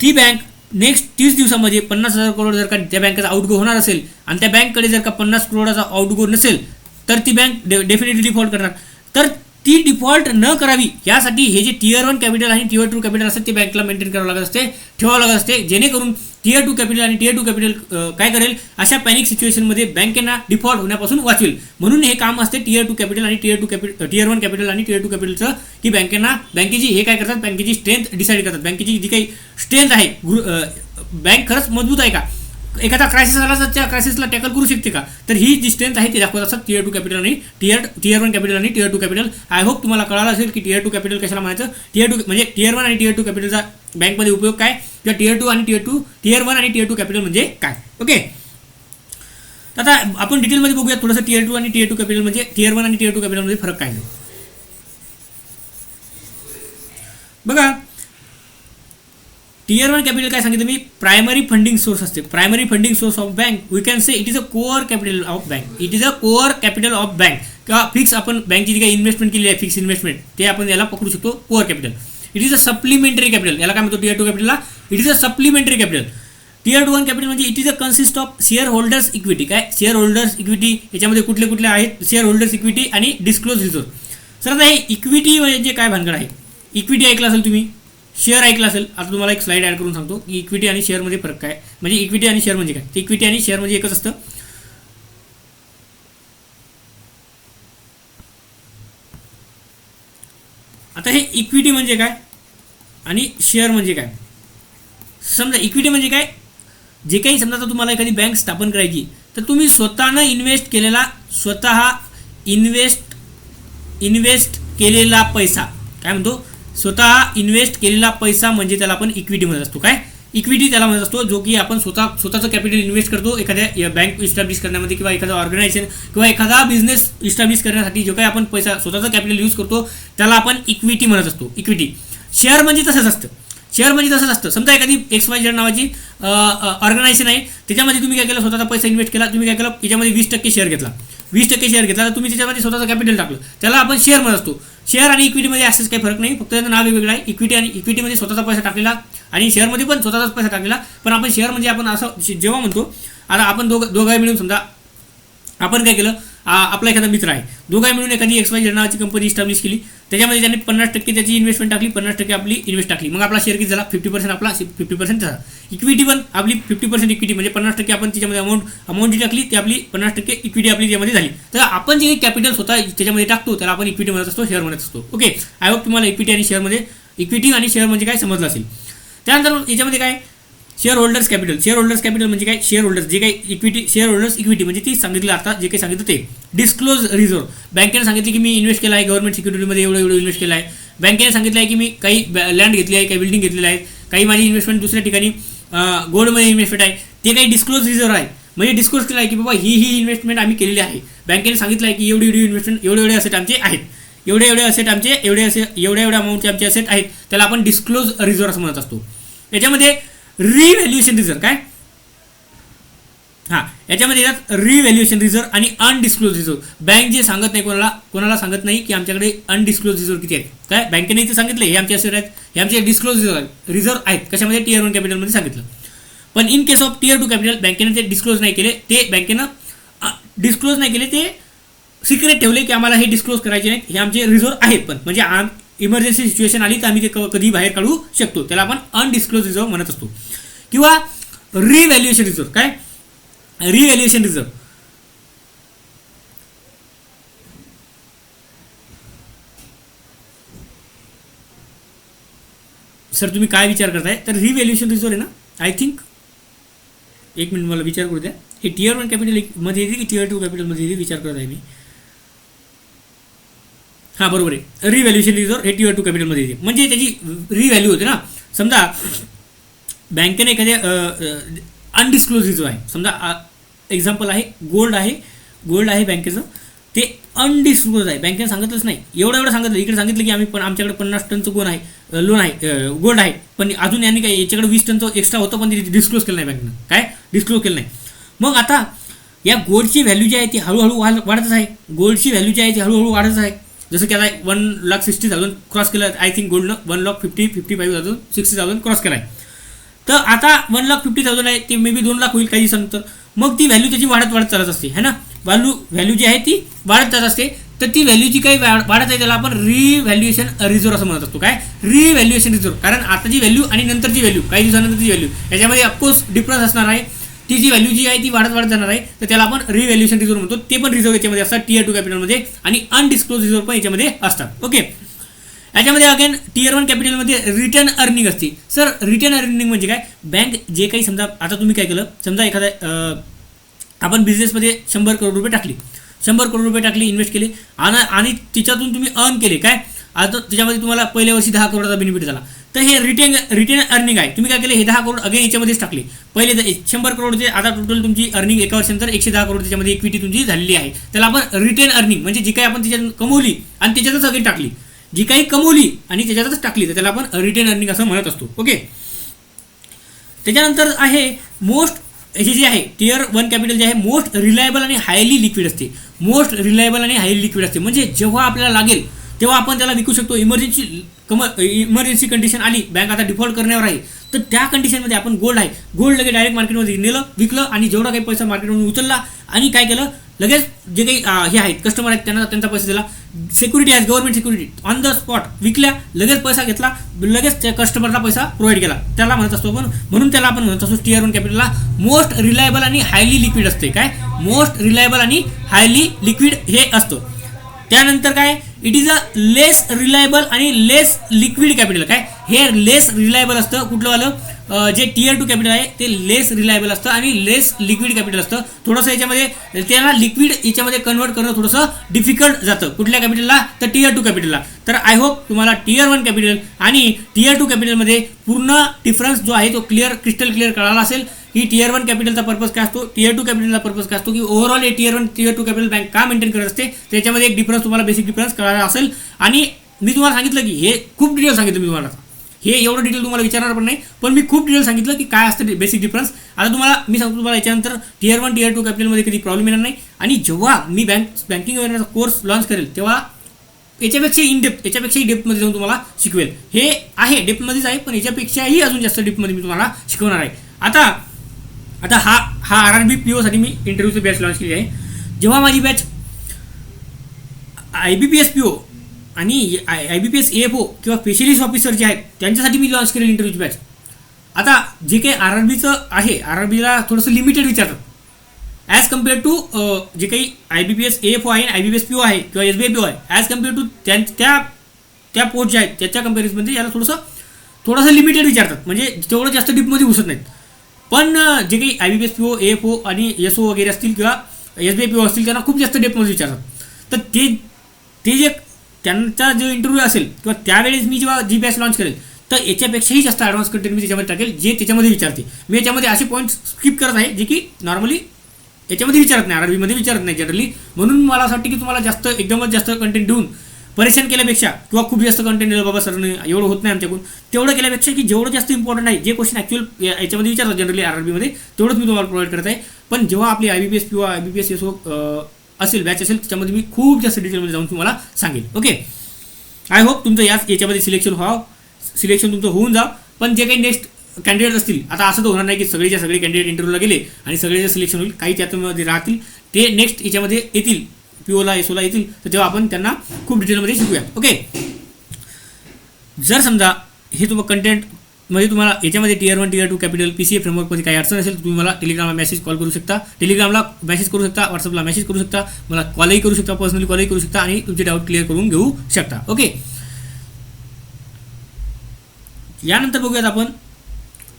ती बँक नेक्स्ट 30 दिवसामध्ये 50,000 करोड जर का त्या बँकेचा आउटगो होणार असेल आणि त्या बँककडे जर का 50 करोडाचा आउटगो नसेल, तर ती बँक डेफिनेटली डिफॉल्ट करणार. तर ती डिफॉल्ट न करावी यासाठी हे जे टियर 1 कॅपिटल आणि टियर 2 कॅपिटल असतात ते बँकला मेंटेन करावं लागत असते, ठेवावं लागत असते, जेणेकरून टियर 2 कॅपिटल आणि टियर 2 कॅपिटल काय करेल, अशा पॅनिक सिच्युएशनमध्ये बँकेना डिफॉल्ट होण्यापासून वाचवेल. म्हणून हे काम असते टियर 2 कॅपिटल आणि टियर 1 कॅपिटल आणि टियर 2 कॅपिटलचं, की बँकेची हे काय करतात, बँकेची स्ट्रेंथ डिसाईड करतात. बँकेची जी काही स्ट्रेंथ आहे, बँक खरंच मजबूत आहे का, एखादा क्रायसिस आला तर त्या क्रायसिसला टॅकल करू शकते का, तर ही जी स्ट्रेंथ आहे ती दाखवत असतात टियर 2 कॅपिटल आणि टियर 1 कॅपिटल आणि टियर 2 कॅपिटल. आय होप तुम्हाला कळालं असेल की टियर 2 कॅपिटल कशाला म्हणायचं, टियर 2 म्हणजे टियर 1 आणि टियर 2 कॅपिटलचा बँकमध्ये उपयोग काय, किंवा टियर 1 आणि टियर 2 कॅपिटल म्हणजे काय. ओके, आता आपण डिटेलमध्ये बघूया थोडंसं टियर 2 आणि टियर 2 कॅपिटल म्हणजे टियर 1 आणि टियर 2 कॅपिटलमध्ये फरक काय आहे. बघा, टियर 1 कॅपिटल काय सांगितलं मी, प्रायमरी फंडिंग सोर्स असते. Primary funding source of bank we can say it is a core capital of bank. It is a core capital of bank, किंवा फिक्स आपण बँकची जी काही इन्व्हेस्टमेंट केली आहे, फिक्स इन्व्हेस्टमेंट, ते आपण याला पकडू शकतो core capital. It is a supplementary capital, याला काय म्हणतो टियर 2 कॅपिटलला, it is a supplementary capital. Tier 1 capital म्हणजे it is a consist of shareholders equity. काय शेअर होल्डर्स इक्विटी, याच्यामध्ये कुठले आहेत, शेअर होल्डर्स इक्विटी आणि डिस्क्लोज रिझर्व. सर आता हे इक्विटी म्हणजे काय भानगड आहे, इक्विटी ऐकलं असेल तुम्ही, शेअर ऐकलं असेल. आता तुम्हाला एक स्लाइड ॲड करून सांगतो की इक्विटी आणि शेअरमध्ये फरक काय, म्हणजे इक्विटी आणि शेअर म्हणजे काय. तर इक्विटी आणि शेअर म्हणजे एकच असतं. आता हे इक्विटी म्हणजे काय आणि शेअर म्हणजे काय. समजा इक्विटी म्हणजे काय, जे काही समजा आता तुम्हाला एखादी बँक स्थापन करायची, तर तुम्ही स्वतःनं इन्व्हेस्ट केलेला पैसा, काय म्हणतो, स्वतः इन्व्हेस्ट केलेला पैसा म्हणजे त्याला आपण इक्विटी म्हणत असतो. काय इक्विटी त्याला म्हणत असतो, जो की आपण स्वतःचं कॅपिटल इन्व्हेस्ट करतो एखाद्या बँक इस्टॅब्लिश करण्यामध्ये किंवा एखादा ऑर्गनायझेशन किंवा एखादा बिझनेस इस्टॅब्लिश करण्यासाठी जो काही आपण पैसा स्वतःचा कॅपिटल यूज करतो त्याला आपण इक्विटी म्हणत असतो. इक्विटी. शेअर म्हणजे तसंच असतं. शेअर म्हणजे तसंच असतं. समजा एखादी XYZ नावाची ऑर्गनायझेशन आहे, त्याच्यामध्ये तुम्ही काय केलं, स्वतःचा पैसा इन्व्हेस्ट केला. तुम्ही काय केलं, याच्यामध्ये 20% शेअर घेतला. 20% शेअर घेतला तर तुम्ही त्याच्यामध्ये स्वतःचं कॅपिटल टाकलं, त्याला आपण शेअर म्हणत असतो. शेअर आणि इक्विटीमध्ये असेच काही फरक नाही, फक्त त्याचं नाव वेगवेगळं आहे. इक्विटी आणि इक्विटीमध्ये स्वतःचा पैसा टाकलेला आणि शेअरमध्ये पण स्वतःचाच पैसा टाकलेला. पण आपण शेअर म्हणजे आपण असं जेव्हा म्हणतो, आता आपण दोघाही मिळून समजा आपण काय केलं, आपला एखादा मित्र आहे, दोघाही मिळून एखादी XYZ नावाची कंपनी इस्टॅब्लिश केली. त्याच्यामध्ये त्यांनी 50% त्याची इन्व्हेस्टमेंट टाकली, 50% आपली इन्व्हेस्ट टाकली. मग आपला शेअर किती झाला, 50% आपला, 50% झाला. इक्विटी पण आपली 50% इक्विटी म्हणजे 50% आपण त्याच्यामध्ये अमाऊंट जी टाकली ती आपली 50% इक्विटी आपली त्यामध्ये झाली. तर आपण जे कॅपिटल स्वतः त्याच्यामध्ये टाकतो त्याला आपण इक्विटी म्हणत असतो, शेअर म्हणत असतो. ओके. आय होप तुम्हाला इक्विटी आणि शेअर म्हणजे काय समजलं असेल. त्यानंतर याच्यामध्ये काय, share holders capital. Share holders capital म्हणजे काय, शेअर होल्डर्स जे काही इक्विटी, शेअर होल्डर्स इक्विटी म्हणजे ती सांगितलं, आता जे काही सांगितलं ते. Disclose reserve. बँकेने सांगितले की मी इन्व्हेस्ट केला आहे गव्हर्नमेंट सिक्युरिटीमध्ये एवढं इन्व्हेस्ट केलं आहे. बँकेने सांगितलं आहे की मी काही लँड घेतली आहे, काही बिल्डिंग घेतलेलं आहे, काही माझी इन्व्हेस्टमेंट दुसऱ्या ठिकाणी गोल्डमध्ये इन्व्हेस्टमेंट आहे, ते काही डिस्क्लोज रिझर्व्ह आहे. म्हणजे डिस्क्लोज केलं आहे की बाबा ही इन्व्हेस्टमेंट आम्ही केलेली आहे. बँकेने सांगितलं आहे की एवढी इन्व्हेस्टमेंट, एवढे असेट आमचे आहेत, एवढे असेट आमचे, एवढ्या अमाऊंटचे आमचे असेट आहेत, त्याला आपण डिस्क्लोज रिझर्व्ह असं म्हणत असतो. याच्यामध्ये रिव्हॅल्युएशन रिझर्व्ह काय, हां, याच्यामध्ये येतात रिव्हॅल्युएशन रिझर्व्ह आणि अनडिस्क्लोज रिझर्व्ह. बँक जे सांगत नाही, कोणाला सांगत नाही की आमच्याकडे अनडिस्क्लोज रिझर्व्ह किती आहेत. काय बँकेने इथे सांगितले हे आमचे असेट आहेत, हे आमचे डिस्क्लोज रिझर्व्ह आहेत. कशामध्ये, Tier 1 कॅपिटलमध्ये सांगितलं. पण in case of Tier 2 capital बँकेने ते डिस्क्लोज नाही केले, ते सिक्रेट ठेवले की आम्हाला हे डिस्क्लोज करायचे नाहीत, हे आमचे रिझर्व्ह आहेत. पण म्हणजे इमर्जन्सी सिच्युएशन आली तर आम्ही ते कधी बाहेर काढू शकतो, त्याला आपण अनडिस्क्लोज रिझर्व्ह म्हणत असतो. किंवा रिव्हॅल्युएशन रिझर्व्ह. काय, रिव्हॅल्युएशन रिझर्व्ह. सर तुम्ही काय विचार करताय, तर रिव्हॅल्युएशन रिझर्व्ह आहे ना, आय थिंक, एक मिनिट मला विचार करू द्या. हे Tier 1 कॅपिटल मध्ये येते की Tier 2 कॅपिटलमध्ये येते, विचार करत आहे मी. हां बरोबर आहे, रिव्हॅल्युएशन रिझर्व्ह हे Tier 2 कॅपिटलमध्ये येते. म्हणजे त्याची रिव्हॅल्यू होते ना. समजा बँकेने एखाद्या अनडिस्क्लोज रिझर्व्ह आहे, समजा एक्झाम्पल आहे गोल्ड आहे बँकेचं, ते अनडिस्क्लोज आहे, बँकेने सांगितलंच नाही, एवढं सांगितलं. इकडे सांगितलं की आमच्याकडे 50 टनचं लोन आहे, गोल्ड आहे, पण अजून यांनी काय याच्याकडे 20 टनचं एक्स्ट्रा होतं, पण ते डिस्क्लोज केलं नाही बँकेनं. काय, डिस्क्लोज केलं नाही. मग आता या गोल्डची व्हॅल्यू जी आहे ती हळूहळू वाढतच आहे. गोल्डची व्हॅल्यू जी आहे ती हळूहळू वाढतच आहे. जसं की आता 1,60,000 क्रॉस केलं, आय थिंक गोल्डनं 1,50,000 55,000 क्रॉस केला आहे. तर आता 1,50,000 आहे, ते मे बी 2 लाख होईल काही दिवसानंतर. मग ती व्हॅल्यू त्याची वाढत चालत असते, है ना. व्हॅल्यू जी आहे ती वाढत जात असते. तर ती व्हॅल्यू जी काही वाढत आहे त्याला आपण रिव्हॅल्युएशन रिझर्व्ह असं म्हणत असतो. काय, रिव्हॅल्युएशन रिझर्व्ह. कारण आताची व्हॅल्यू आणि नंतरची व्हॅल्यू, काही दिवसानंतरची व्हॅल्यू, याच्यामध्ये ऑफकोर्स डिफरन्स असणार आहे. ती जी व्हॅल्यू जी आहे ती वाढत जाणार आहे, तर त्याला आपण रिव्हॅल्युएशन रिझर्व्ह म्हणतो. ते पण रिझर्व्ह याच्यामध्ये असतात Tier 2 कॅपिटलमध्ये, आणि अनडिस्क्लोज रिझर्व्ह पण याच्यामध्ये असतात. ओके. याच्यामध्ये अगेन Tier 1 कॅपिटलमध्ये रिटर्न अर्निंग असते. सर रिटर्न अर्निंग म्हणजे काय, बँक जे काही, समजा आता तुम्ही काय केलं, समजा एखादा आपण बिझनेसमध्ये 100 करोड रुपये टाकली, 100 करोड रुपये टाकली, इन्व्हेस्ट केले, आणि त्याच्यातून तुम्ही अर्न केले. काय, आता त्याच्यामध्ये तुम्हाला पहिल्या वर्षी 10 करोडचा बेनिफिट झाला. तर हे रिटर्न अर्निंग आहे. तुम्ही काय केले, हे 10 करोड अगेन याच्यामध्येच टाकले. पहिले 100 करोडचे, आता टोटल तुमची अर्निंग एका वर्षानंतर 110 करोड त्याच्यामध्ये इक्विटी तुमची झालेली आहे. त्याला आपण रिटर्न अर्निंग म्हणजे जी काही आपण त्याच्यात कमवली आणि त्याच्यातच अगेन टाकली, जी काही कमवली आणि त्याच्यातच टाकली, तर त्याला आपण रिटर्न अर्निंग असं म्हणत असतो. ओके. त्याच्यानंतर आहे हे जे आहे Tier 1 कॅपिटल जे आहे मोस्ट रिलायबल आणि हायली लिक्विड असते. मोस्ट रिलायबल आणि हायली लिक्विड असते म्हणजे जेव्हा आपल्याला लागेल तेव्हा आपण त्याला विकू शकतो. इमर्जन्सी कंडिशन आली, बँक आता डिफॉल्ट करण्यावर आहे, तर त्या कंडिशनमध्ये आपण गोल्ड लगेच डायरेक्ट मार्केटमध्ये नेलं, विकलं, आणि जेवढा काही पैसा मार्केटमधून उचलला आणि काय केलं, लगेच जे काही हे आहेत कस्टमर आहेत त्यांचा पैसा दिला. सिक्युरिटी आहे, government security, on the spot विकल्या, लगेच पैसा घेतला, लगेच त्या कस्टमरला पैसा प्रोव्हाइड केला, त्याला म्हणत असतो आपण. म्हणून त्याला आपण म्हणत असतो Tier 1 कॅपिटलला मोस्ट रिलायबल आणि हायली लिक्विड असते. काय, मोस्ट रिलायबल आणि हायली लिक्विड हे असतं. त्यानंतर काय, it is a less reliable आणि लेस लिक्विड कॅपिटल. काय, हे लेस रिलायबल असतं, कुठलं वालं, जे टियर 2 कॅपिटल आहे ते लेस रिलायबल असतं आणि लेस लिक्विड कॅपिटल असतं. थोडंसं याच्यामध्ये त्याला लिक्विड याच्यामध्ये कन्वर्ट करणं थोडंसं डिफिकल्ट जातं. कुठल्या कॅपिटलला? तर टियर 2 कॅपिटलला. तर आय होप तुम्हाला टियर 1 कॅपिटल आणि टियर 2 कॅपिटलमध्ये पूर्ण डिफरन्स जो आहे तो क्रिस्टल क्लिअर कळाला असेल की टियर 1 कॅपिटलचा पर्पज काय असतो, टियर 2 कॅपिटलचा पर्पज काय असतो, की overall tier 1 tier 2 capital bank का मेंटेन करत असते त्याच्यामध्ये एक डिफरन्स तुम्हाला बेसिक डिफरन्स कळाला असेल. आणि मी तुम्हाला सांगितलं की हे खूप डिटेल सांगितलं मी तुम्हाला. हे एवढं डिटेल तुम्हाला विचारणार पण नाही, पण मी खूप डिटेल सांगितलं की काय असतं बेसिक डिफरन्स. आता तुम्हाला मी सांगतो तुम्हाला याच्यानंतर टियर 1 टियर 2 कॅपिटलमध्ये कधी प्रॉब्लेम येणार नाही. आणि जेव्हा मी बँकिंग अवेअरनेसचा कोर्स लॉन्च करेल तेव्हा याच्यापेक्षाही डेप्थमध्ये जाऊन तुम्हाला शिकवेल. हे आहे डेप्थमध्येच आहे, पण याच्यापेक्षाही अजून जास्त डेप्थमध्ये मी तुम्हाला शिकवणार आहे. आता हा RRB PO साठी मी इंटरव्ह्यूची बॅच लॉन्च केली आहे. जेव्हा माझी बॅच IBPS PO आणि IBPS AFO किंवा स्पेशलिस्ट ऑफिसर जे आहेत त्यांच्यासाठी मी लॉन्च केलेली इंटरव्ह्यूची बॅच. आता जे काही RRBचं आहे, RRBला थोडंसं लिमिटेड विचारतात ॲज कम्पेअर टू जे काही IBPS AFO आहे, IBPS PO आहे किंवा SBI PO आहे, ॲज कम्पेअर टू त्या पोस्ट जे आहेत त्याच्या कम्पॅरिझनमध्ये याला थोडंसं लिमिटेड विचारतात. म्हणजे तेवढं जास्त डीपमध्ये घुसत नाहीत. पण जे काही IBPS PO AFO आणि SO वगैरे असतील किंवा SBI PO असतील त्यांना खूप जास्त डेप्थमध्ये विचारतात. तर ते जे त्यांचा जो इंटरव्ह्यू असेल किंवा त्यावेळेस मी जेव्हा जी बॅच लॉन्च करेल तर याच्यापेक्षाही जास्त ॲडव्हान्स कंटेंट मी त्याच्यामध्ये टाकेल जे त्याच्यामध्ये विचारते. मी याच्यामध्ये असे पॉईंट्स स्किप करत आहे जे की नॉर्मली याच्यामध्ये विचारत नाही, RRBमध्ये विचारत नाही जनरली. म्हणून मला असं वाटतं की तुम्हाला एकदमच जास्त कंटेंट देऊन परेशान केल्यापेक्षा किंवा खूप जास्त कंटेंट दिलं बाबा सरने एवढं होत नाही आमच्याकडून, तेवढं केल्यापेक्षा की जेवढं जास्त इम्पॉर्टंट आहे जे क्वेश्चन ॲक्च्युअल याच्यामध्ये विचारतात जनरली RRBमध्ये तेवढंच मी तुम्हाला प्रोव्हाइड करत आहे. पण जेव्हा आपली IBPS किंवा IBPS SO असेल बॅच असेल त्याच्यामध्ये मी खूप जास्त डिटेलमध्ये जाऊन तुम्हाला सांगेल. ओके, आय होप तुमचं याच्यामध्ये सिलेक्शन तुमचं होऊन जा. पण जे काही नेक्स्ट कॅन्डिडेट असतील, आता असं तर होणार नाही की सगळे कॅन्डिडेट इंटरव्ह्यूला गेले आणि सगळे सिलेक्शन होईल, काही त्याच्यामध्ये राहतील ते नेक्स्ट याच्यामध्ये येतील, POला SOला येतील, तर तेव्हा आपण त्यांना खूप डिटेलमध्ये शिकूया. ओके, जर समजा हे कंटेंट म्हणजे तुम्हाला याच्यामध्ये टियर 1 टियर 2 कॅपिटल PCA फ्रेमवर्कमध्ये काही अडचण असेल तर तुम्ही मला टेलिग्रामला कॉल करू शकता, टेलिग्रामला मेसेज करू शकता, व्हॉट्सअपला मेसेज करू शकता, मला कॉलही करू शकता, पर्सनली कॉलही करू शकता आणि तुमचे डाऊट क्लिअर करून घेऊ शकता. ओके, यानंतर बघूयात आपण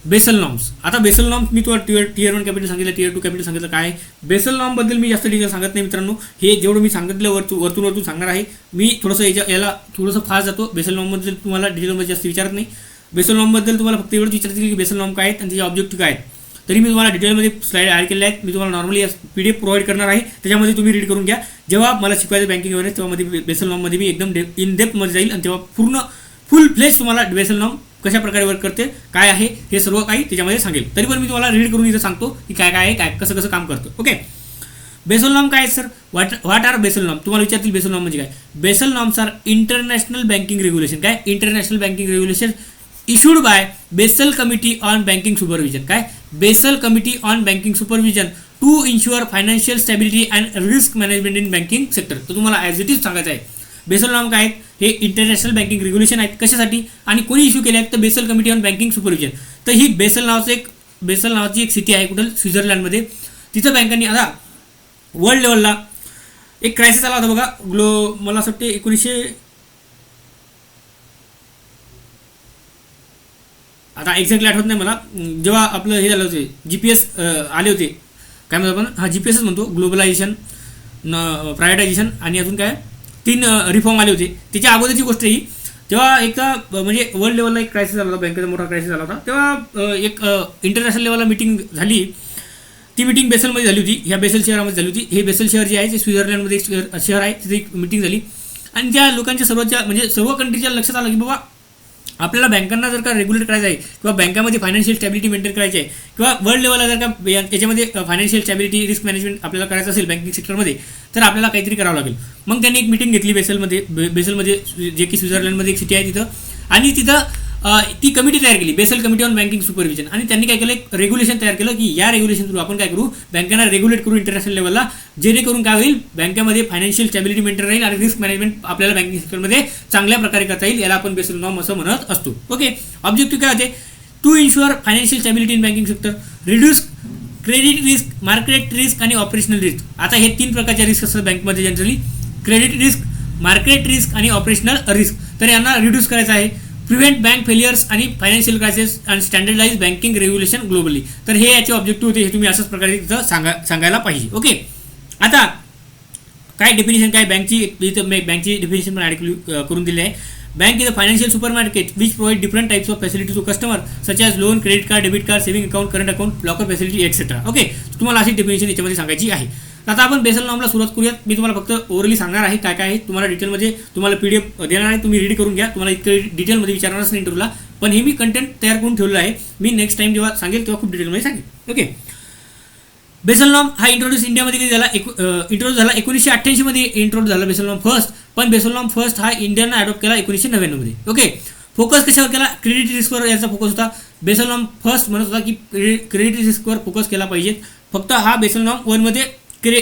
बेसल नॉर्म्स. आता बेसल नॉर्म्स मी तुम्हाला टियर 1 कॅपिटल सांगितलं, टियर 2 कॅपिटल सांगितलं. काय बेसल नॉर्मबद्दल मी जास्त डिटेल सांगत नाही मित्रांनो. हे जेवढं मी सांगितलं वरतून सांगणार आहे. मी थोडंसं याला थोडंसं फास्ट जातो. बेसल नॉर्मबद्दल तुम्हाला डिटेलमध्ये जास्त विचारत नाही. बेसल नॉर्मबद्दल तुम्हाला फक्त एवढंच विचारतील की बेसल नॉर्म काय आहेत आणि त्याचे ऑब्जेक्टिव्ह काय आहेत. तरी मी तुम्हाला डिटेलमध्ये स्लाईड ॲड केले आहेत. मी तुम्हाला नॉर्मली PDF प्रोव्हाइड करणार आहे, त्याच्यामध्ये तुम्ही रीड करून घ्या. जेव्हा मला शिकवायचं बँकिंग अवेअरनेस तेव्हा बेसल नॉर्ममध्ये मी एकदम इन डेप्थमध्ये जाईल आणि तेव्हा फुल फ्लेज तुम्हाला बेसल नॉर्म कशा प्रकारे वर्क करते, काय आहे हे सर्व काही त्याच्यामध्ये सांगेल. तरी पण मी तुम्हाला रीड करून इथं सांगतो की काय आहे, काय कसं काम करतं. ओके, बेसल नॉर्म काय आहे sir? What are Basel norm? तुम्हाला विचारतील बेसल नॉर्म म्हणजे काय. Basel norms are international banking regulation. काय international banking regulation issued by Basel committee on banking supervision. काय Basel committee on banking supervision to ensure financial stability and risk management in banking sector. तर तुम्हाला as it is सांगायचं आहे Basel norm काय आहेत. हे international banking regulation आहेत. कशासाठी आणि कोणी इश्यू केले आहेत? तर Basel committee on banking supervision. तर ही बेसल नावाची एक सिटी आहे कुठं स्वित्झर्लंडमध्ये. तिथं बँकांनी आता वर्ल्ड लेवलला एक क्रायसिस आला होता बघा. मला असं वाटते 1900 आता एक्झॅक्टली आठवत नाही मला. जेव्हा आपलं हे झालं होते GPS आले होते, काय म्हणतो आपण, GPSच म्हणतो, ग्लोबलायझेशन, प्रायव्हेटायझेशन आणि अजून काय 3 रिफॉर्म आले होते. त्याच्या अगोदरची गोष्ट ही, तेव्हा एकदा म्हणजे वर्ल्ड लेवलला एक क्रायसिस झाला होता, बँकेचा मोठा क्रायसिस झाला होता. तेव्हा एक इंटरनॅशनल लेवलला मीटिंग झाली. ती मीटिंग बेसलमध्ये झाली होती, ह्या बेसल शहरामध्ये झाली होती. हे बेसल शहर जे आहे ते स्वित्झर्लंडमध्ये एक शहर आहे, तिथे एक मीटिंग झाली आणि त्या लोकांच्या सर्व कंट्रीच्या लक्षात आलं की बाबा आपल्याला बँकांना जर का रेग्युलेट करायचं आहे किंवा बँकामध्ये फायनान्शियल स्टॅबिलिटी मेंटेन करायची आहे किंवा वर्ल्ड लेवलला जर का याच्यामध्ये फायनान्शियल स्टॅबिलिटी रिस्क मॅनेजमेंट आपल्याला करायचं असेल बँकिंग सेक्टरमध्ये, तर आपल्याला काहीतरी करावं लागेल. मग त्यांनी एक मीटिंग घेतली बेसलमध्ये जे की स्वित्झर्लंडमध्ये एक सिटी आहे तिथं. आणि तिथं ती कमिटी तयार केली, Basel committee on banking supervision. आणि त्यांनी काय केलं, एक रेग्युलेशन तयार केलं की या रेग्युलेशन थ्रू आपण काय करू, बँकांना रेग्युलेट करू इंटरनॅशनल लेवलला, जेणेकरून काय होईल, बँकेमध्ये फायनान्शियल स्टॅबिलिटी मेंटेन राहील आणि रिस्क मॅनेजमेंट आपल्याला बँकिंग सेक्टरमध्ये चांगल्या प्रकारे करता येईल. याला आपण बेसल नॉर्म असं म्हणत असतो. ओके, ऑब्जेक्टिव्ह काय होते, to ensure financial stability in banking sector, reduce credit risk, market risk आणि ऑपरेशनल रिस्क. आता हे 3 प्रकारच्या रिस्क असतात बँकमध्ये generally, credit risk, market risk आणि ऑपरेशनल रिस्क. तर यांना रिड्यूस करायचं आहे. प्रिव्हेंट बँक फेलियर्स आणि फायनान्शियल क्रायसिस आणि स्टँडर्डाइज बँकिंग रेग्युलेशन ग्लोबली. तर हे याचे ऑब्जेक्टिव्ह होते, हे तुम्ही अशाच प्रकारे इथं सांगायला पाहिजे. ओके, आता काय डेफिनेशन काय बँकची, इथं बँकची डेफिनेशन पण ॲड करून दिली आहे. Bank is a financial supermarket which provide different types of facility to customer such as loan, credit card, debit card, saving account, current account, locker facility etcetera. Okay, तुम्हाला अशी डेफिनेशन याच्यामध्ये सांगायची आहे. आता आपण बेसल नॉर्मला सुरुवात करूयात. मी तुम्हाला फक्त ओव्हरली सांगणार आहे काय काय आहे, तुम्हाला डिटेलमध्ये तुम्हाला PDF देणार आहे, तुम्ही रीड करून घ्या. तुम्हाला इतकं डिटेलमध्ये विचारणारच नाही इंटरव्ह्यूला, पण हे मी कंटेंट तयार करून ठेवलेलं आहे. मी नेक्स्ट टाइम जेव्हा सांगेल तेव्हा खूप डिटेलमध्ये सांगेल. ओके, बेसल नॉर्म हा इंट्रोड्यूस इंडियामध्ये कधी झाला, इंट्रोड्यूस झाला 1988 मध्ये इंट्रोड्यूस झाला बेसल नॉर्म फर्स्ट. पण बेसल नॉर्म फर्स्ट हा इंडियानं अडॉप्ट केला 1999 मध्ये. ओके, फोकस कशावर केला, क्रेडिट रिस्कवर याचा फोकस होता. बेसल नॉर्म फर्स्ट म्हणत होता की क्रेडिट रिस्कवर फोकस केला पाहिजे. फक्त हा बेसल नॉर्म 1 मध्ये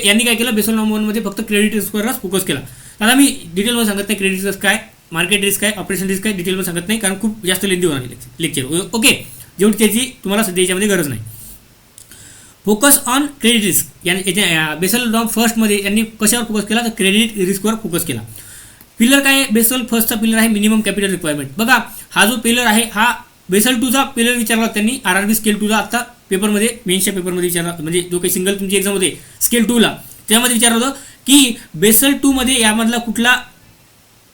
यांनी काय केलं, बेसल नॉर्म 1 मध्ये फक्त क्रेडिट रिस्कवरच फोकस केला. आता मी डिटेलमध्ये सांगत नाही क्रेडिट रिस्क काय, मार्केट रिस्क काय, ऑपरेशन रिस्क काय, डिटेलमध्ये सांगत नाही कारण खूप जास्त लेंदी होणार लेक्चर. ओके, जेवढी त्याची तुम्हाला सध्या याच्यामध्ये गरज नाही. फोकस ऑन क्रेडिट रिस्क याच्या बेसल नॉर्म फर्स्टमध्ये यांनी कशावर फोकस केला, तर क्रेडिट रिस्कवर फोकस केला. पिलर काय आहे, बेसल फर्स्टचा पिलर आहे मिनिमम कॅपिटल रिक्वायरमेंट. बघा हा जो पिलर आहे हा बेसल 2चा पिलर विचारला त्यांनी RRB स्केल 2ला आता पेपरमध्ये, मेन्सच्या पेपरमध्ये विचारला, म्हणजे जो काही सिंगल तुमची एक्झाम होते स्केल 2ला त्यामध्ये विचारलं होतं की बेसल 2 मध्ये यामधला कुठला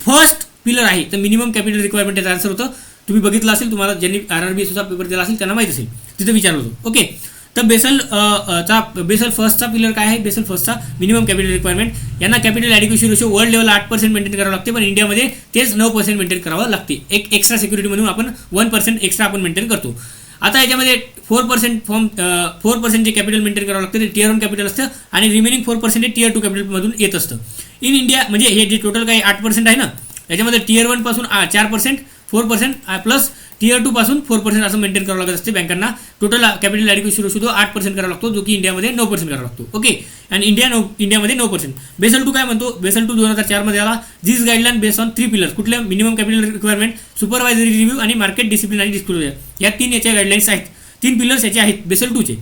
फर्स्ट पिलर आहे, तर मिनिमम कॅपिटल रिक्वायरमेंट याचा आन्सर होतं. तुम्ही बघितलं असेल, तुम्हाला ज्यांनी RRB चा पेपर दिला असेल त्यांना माहिती असेल, तिथे विचारलं होतं. ओके, तर बेसल फर्स्टचा पिलर काय आहे, बेसल फर्स्टचा मिनिमम कॅपिटल रिक्वायरमेंट. यांना कॅपिटल ॲडिक्वेसी रेशो वर्ल्ड लेवलला 8% मेंटेन करावं लागते, पण इंडियामध्ये तेच 9% मेंटेन करावं लागते. एक एक्स्ट्रा सिक्युरिटी म्हणून आपण 1% एक्स्ट्रा आपण मेंटेन करतो. आता याच्यामध्ये 4% जे कॅपिटल मेंटेन करावं लागतं ते Tier 1 कॅपिटल असतं आणि रिमेनिंग 4% हे Tier 2 कॅपिटलमधून येत असतं. इन इंडिया म्हणजे हे जे टोटल काही 8% आहे ना, याच्यामध्ये Tier 1 पासून 4%, 4% प्लस Tier 2 पासून 4% असं मेंटेन करावं लागत असते बँकांना. टोटल कॅपिटल ॲडिक्वेसी रेशो 8% करावा लागतो, जो की इंडियामध्ये 9% करावा लागतो. ओके, आणि इंडियामध्ये 9%. बेसल 2 काय म्हणतो, बेसल 2 2004 मध्ये आला. दिस गाईडलाईन बेस ऑन 3 पिलर्स, कुठल्या, minimum capital requirement, supervisory review आणि मार्केट डिसिप्लिन आणि डिस्क्लोजर. या 3 याच्या गाईडलाईन्स आहेत, 3 पिलर्स याचे आहेत बेसल 2चे.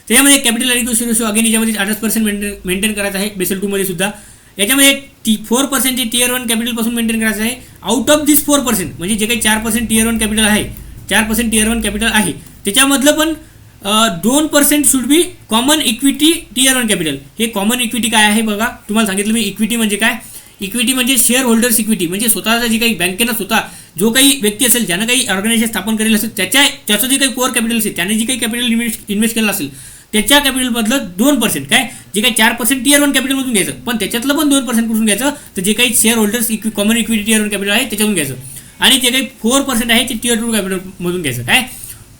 त्याच्यामध्ये कॅपिटल ॲडिक्वेसी रेशो अगेन याच्यामध्ये 8% मेंटेन करायचं आहे बेसल 2 मध्ये सुद्धा. याच्यामध्ये 4% जे Tier 1 कॅपिटलपासून मेंटेन करायचं आहे. आउट ऑफ दिस 4% म्हणजे जे काही 4% Tier 1 कॅपिटल आहे, 4% Tier 1 कॅपिटल आहे, त्याच्यामधलं पण 2% should be common equity Tier 1 capital. हे कॉमन इक्विटी काय आहे बघा, तुम्हाला सांगितलं मी. इक्विटी म्हणजे काय, इक्विटी म्हणजे शेअर होल्डर्स इक्विटी, म्हणजे स्वतःचा जे काही बँकेनं स्वतः जो काही व्यक्ती असेल, ज्यानं काही ऑर्गनायझेशन स्थापन केलेलं असेल, त्याचं जे काही कोअर कॅपिटल असेल, त्याने जे काही कॅपिटल इन्व्हेस्ट केलं असेल, त्याच्या कॅपिटलमधलं 2%, काय जे काही 4% Tier 1 कॅपिटलमधून घ्यायचं, पण त्याच्यातलं पण 2% कुठून घ्यायचं, तर जे काही share holders common equity Tier 1 capital आहे त्याच्यातून घ्यायचं. आणि जे काही 4% आहे ते Tier 2 कॅपिटलमधून घ्यायचं. काय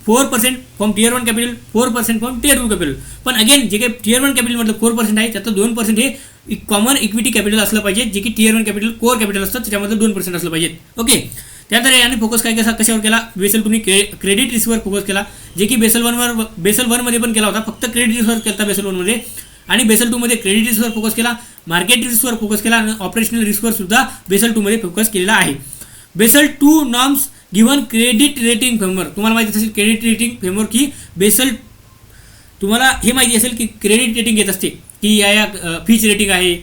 4% from Tier 1 capital, 4% from Tier 2 capital. पण अगेन जे काही Tier 1 कॅपिटलमधलं 4% आहे त्यातलं 2% हे कॉमन इक्विटी कॅपिटल असलं पाहिजे, जे की Tier 1 कॅपिटल कोअर कॅपिटल असतं त्याच्यामधलं 2% असलं पाहिजे. ओके, त्यानंतर याने फोकस काय कशावर केला, बेसल 2 क्रेडिट रिस्कवर फोकस केला, जे की बेसल 1 मध्ये पण केला होता, फक्त क्रेडिट रिस्कवर केला बेसल 1 मध्ये. आणि बेसल 2 मध्ये क्रेडिट रिस्कवर फोकस केला, मार्केट रिस्कवर फोकस केला आणि ऑपरेशनल रिस्कवर सुद्धा बेसल 2 मध्ये फोकस केलेला आहे. Basel 2 norms given credit rating framework. तुम्हाला माहिती असेल क्रेडिट रेटिंग फ्रेमवर्क की बेसल, तुम्हाला हे माहिती असेल की क्रेडिट रेटिंग येत असते की या फिच रेटिंग आहे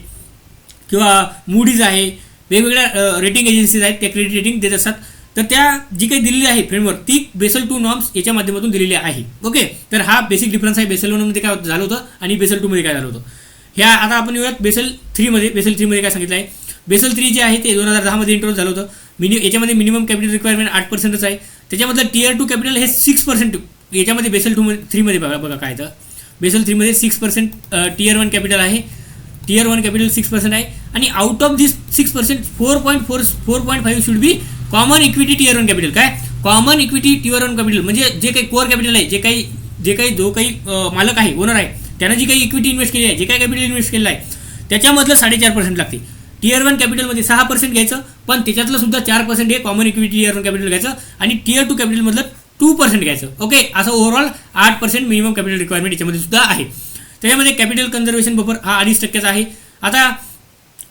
किंवा मूडीज आहे, वेगवेगळ्या रेटिंग एजन्सीज आहेत त्या क्रेडिट रेटिंग देत असतात. तर त्या जी काही दिलेली आहे फ्रेमवर्क ती बेसल 2 नॉर्म्स याच्या माध्यमातून दिलेली आहे. ओके, तर हा बेसिक डिफरन्स आहे बेसल 1 मध्ये काय झालं होतं आणि बेसल 2 मध्ये काय झालं होतं. ह्या आता आपण येऊयात बेसल 3 मध्ये. बेसल 3 मध्ये काय सांगितलं आहे, बेसल 3 जे आहे ते 2010 मध्ये इंट्रोड्यूस झालं होतं. याच्यामध्ये मिनिमम कॅपिटल रिक्वायरमेंट 8%च आहे. त्याच्यामधलं Tier 2 कॅपिटल हे 6%. याच्यामध्ये बेसल 3 मध्ये बघा काय तर बेसल 3 मध्ये 6% Tier 1 कॅपिटल आहे. Tier 1 कॅपिटल 6% आहे आणि out of this 6% 4.5 should be common equity Tier 1 capital. काय कॉमन इक्विटी Tier 1 कॅपिटल म्हणजे जे काही कोअर कॅपिटल आहे, जो काही मालक आहे, ओनर आहे, त्यानं जी काही इक्विटी इन्व्हेस्ट केली आहे, जे काही कॅपिटल इन्व्हेस्ट केलेलं आहे त्याच्यामधलं 4.5% लागते. Tier 1 कॅपिटलमध्ये 6% घ्यायचं, पण त्याच्यातलं सुद्धा 4% हे कॉमन इक्विटी Tier 1 कॅपिटल घ्यायचं आणि Tier 2 कॅपिटलमधलं 2% घ्यायचं. ओके, असं ओव्हरऑल 8% मिनिमम कॅपिटल रिक्वायरमेंट याच्यामध्ये सुद्धा आहे. त्याच्यामध्ये कॅपिटल कन्झर्वेशन बफर हा 2.5% आहे. आता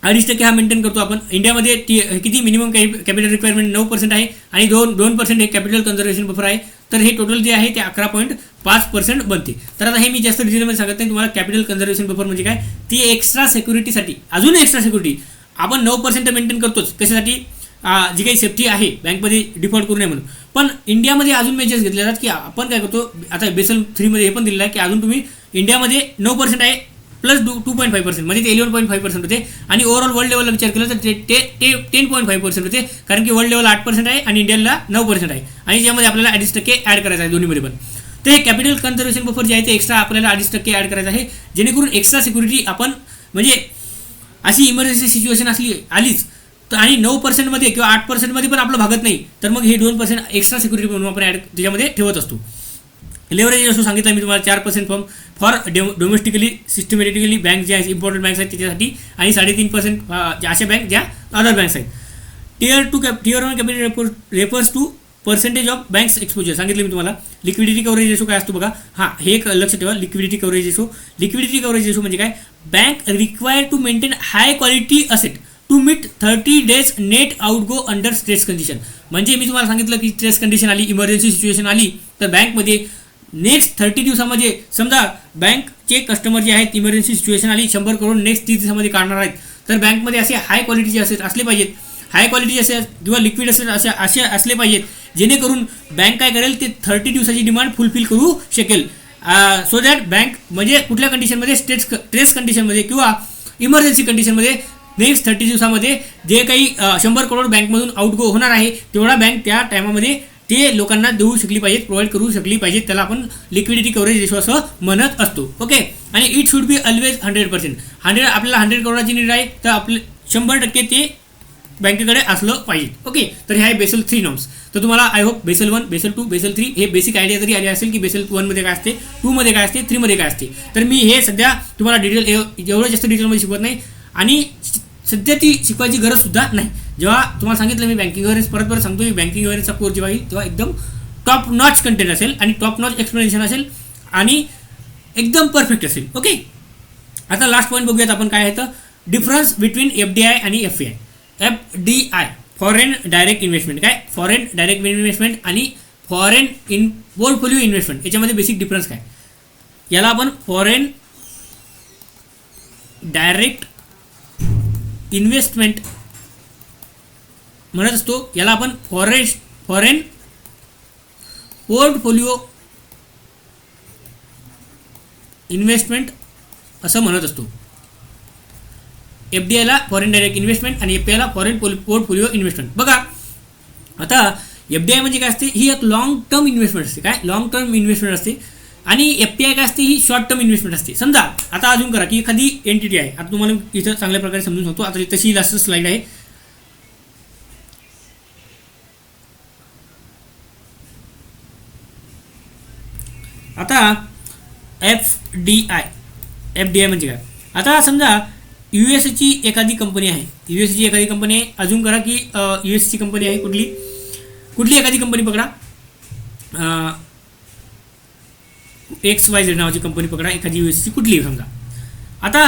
2.5% हा मेंटेन करतो आपण. इंडियामध्ये किती मिनिमम कॅपिटल रिक्वायरमेंट 9% आहे आणि 2% हे कॅपिटल कन्झर्वेशन बफर आहे. तर हे टोटल जे आहे ते 11.5% बनते. तर आता हे मी जास्त डिटेलमध्ये सांगत नाही तुम्हाला. कॅपिटल कन्झर्वेशन बफर म्हणजे काय, ती एक्स्ट्रा सिक्युरिटीसाठी, अजून एक्स्ट्रा सिक्युरिटी आपण 9% मेंटेन करतोच. कशासाठी, जी काही सेफ्टी आहे बँकमध्ये डिफॉल्ट करू नये म्हणून. पण इंडियामध्ये अजून मेजर्स घेतले जातात की आपण काय करतो, आता बेसल 3मध्ये हे पण दिलेलं आहे की अजून तुम्ही इंडियामध्ये 9% आहे प्लस 2.5%, म्हणजे ते 11.5% होते. आणि ओव्हरऑल वर्ल्ड लेवलला विचार केला तर ते 10.5% होते, कारण की वर्ल्ड लेवल 8% आहे आणि इंडियाला 9% आहे. आणि ज्यामध्ये आपल्याला 2.5% ॲड करायचं आहे दोन्हीमध्ये पण. ते कॅपिटल कन्झर्वेशन बफर जे आहे ते एक्स्ट्रा आपल्याला 2.5% ॲड करायचं आहे, जेणेकरून एक्स्ट्रा सिक्युरिटी आपण म्हणजे अशी इमर्जन्सी सिच्युएशन आलीच तर आणि 9% मध्ये किंवा 8% मध्ये पण आपलं भागत नाही, तर मग हे 2% एक्स्ट्रा सिक्युरिटी म्हणून आपण ॲड त्याच्यामध्ये ठेवत असतो. लेवरेज रेशो सांगितलं मी तुम्हाला 4% फॉर डोमेस्टिकली सिस्टमॅटिकली बँक जे आहे इम्पॉर्टंट बँक्स आहेत त्याच्यासाठी, आणि 3.5% अशा बँक ज्या अदर बँक्स आहेत. Tier 1 capital refers to percentage of bank's exposure सांगितलं मी तुम्हाला. लिक्विडिटी कव्हरेज रेशो काय असतो बघा, हां हे एक लक्ष ठेवा. लिक्विडिटी कव्हरेज रेशो म्हणजे काय, bank require to maintain high quality asset to meet 30 days net out go under stress condition. म्हणजे मी तुम्हाला सांगितलं की स्ट्रेस कंडिशन आली, इमर्जन्सी सिच्युएशन आली, तर बँकमध्ये नेक्स्ट 30 दिवसामध्ये समजा बँकचे कस्टमर जे आहेत इमर्जन्सी सिच्युएशन आली 100 करोड नेक्स्ट 30 दिवसामध्ये काढणार आहेत, तर बँकमध्ये असे हाय क्वालिटीचे असेट असले पाहिजेत, हाय क्वालिटीचे असेट किंवा लिक्विड असेट असे असले पाहिजेत, जेणेकरून बँक काय करेल ते 30 दिवसाची डिमांड फुलफिल करू शकेल. सो दॅट बँक म्हणजे कुठल्या कंडिशनमध्ये स्ट्रेस कंडिशनमध्ये किंवा इमर्जन्सी कंडिशनमध्ये नेक्स्ट 30 दिवसामध्ये जे काही 100 करोड बँकमधून आउटगो होणार आहे तेवढा बँक त्या टायमामध्ये ते लोकांना देऊ शकली पाहिजेत, प्रोव्हाइड करू शकली पाहिजेत. त्याला आपण लिक्विडिटी कव्हरेज रेशो असं म्हणत असतो. ओके. आणि इट शुड बी ऑलवेज 100%. आपल्याला 100 करोडाची नीड आहे तर आपले 100% ते बँकेकडे असलं पाहिजे. ओके. तर हे आहे बेसल 3 नॉर्म्स. तर तुम्हाला I hope Basel 1, Basel 2, Basel 3 हे बेसिक आयडिया जरी आले असेल की बेसल 1मध्ये काय असते, 2मध्ये काय असते, 3मध्ये काय असते. तर मी हे सध्या तुम्हाला डिटेल एवढं जास्त डिटेलमध्ये शिकवत नाही आणि सध्या ती शिकवायची गरज सुद्धा नाही. जेव्हा तुम्हाला सांगितलं मी बँकिंग अवेअरनेस परत सांगतो की बँकिंग अवेअरनेसचा कोर्स जेव्हा येईल तेव्हा एकदम टॉप नॉच कंटेंट असेल आणि टॉप नॉच एक्सप्लेनेशन असेल आणि एकदम परफेक्ट असेल. ओके. आता लास्ट पॉईंट बघूयात आपण काय आहे तर डिफरन्स बिटवीन FDI आणि FPI. FDI foreign direct investment, काय फॉरेन डायरेक्ट इन्व्हेस्टमेंट आणि फॉरेन इन पोर्टफोलिओ इन्व्हेस्टमेंट याच्यामध्ये बेसिक डिफरन्स काय. याला आपण फॉरेन डायरेक्ट इन्व्हेस्टमेंट म्हणत असतो, याला आपण फॉरेन पोर्टफोलिओ इन्व्हेस्टमेंट असं म्हणत असतो. FDIला फॉरेन डायरेक्ट इन्व्हेस्टमेंट आणि FPIला फॉरेन पोर्टफोलिओ इन्व्हेस्टमेंट. बघा आता FDI म्हणजे काय असते, ही एक लॉंग टर्म इन्व्हेस्टमेंट असते, काय लॉंग टर्म इन्व्हेस्टमेंट असते. आणि FPI काय असते, ही शॉर्ट टर्म इन्व्हेस्टमेंट असते. समजा आता अजून करा की एखादी एंटिटी आहे, आता तुम्हाला इथं चांगल्या प्रकारे समजून सांगतो. आता तशी लास्ट स्लाइड आहे. आता FDI म्हणजे काय, आता समजा USची एखादी कंपनी आहे, अजून करा की USची कंपनी आहे, कुठली एखादी कंपनी पकडा, XYZ नावाची कंपनी पकडा, एखादी USची कुठलीही समजा. आता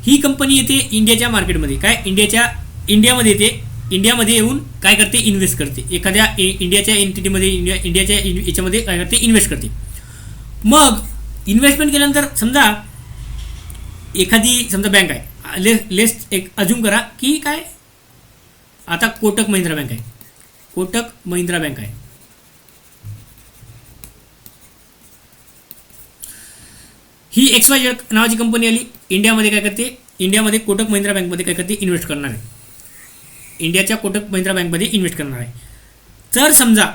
ही कंपनी येते इंडियाच्या मार्केटमध्ये, काय इंडियामध्ये येते, इंडियामध्ये येऊन काय करते, इन्व्हेस्ट करते एखाद्या इंडियाच्या एंटिटीमध्ये, इंडियाच्या याच्यामध्ये काय करते, इन्व्हेस्ट करते. मग इन्व्हेस्टमेंट केल्यानंतर समजा एखादी समजा बँक आहे, एक अजूम करा की काय आता कोटक महिंद्रा बँक आहे. ही XYZ नावाची कंपनी आली इंडियामध्ये, काय करते, इंडियामध्ये कोटक महिंद्रा बँकमध्ये काय करते, इन्व्हेस्ट करणार आहे, इंडियाच्या कोटक महिंद्रा बँकमध्ये इन्व्हेस्ट करणार आहे. तर समजा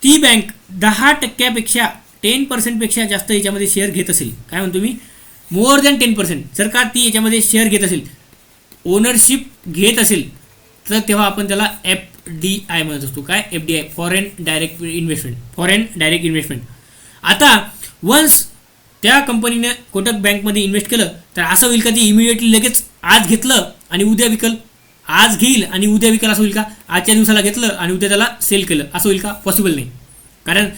ती बँक 10% 10% पेक्षा जास्त याच्यामध्ये शेअर घेत असेल, काय म्हणतो मी, मोर दॅन 10%, जर का ती याच्यामध्ये शेअर घेत असेल, ओनरशिप घेत असेल, तर तेव्हा आपण त्याला FDI म्हणत असतो. काय FDI फॉरेन डायरेक्ट इन्व्हेस्टमेंट. आता वन्स त्या कंपनीने कोटक बँकमध्ये इन्व्हेस्ट केलं तर असं होईल का ती इमिडिएटली लगेच आज घेतलं आणि उद्या विकल, आज घेईल आणि उद्या विकल असं होईल का, आजच्या दिवसाला घेतलं आणि उद्या त्याला सेल केलं असं होईल का, पॉसिबल नाही. कारण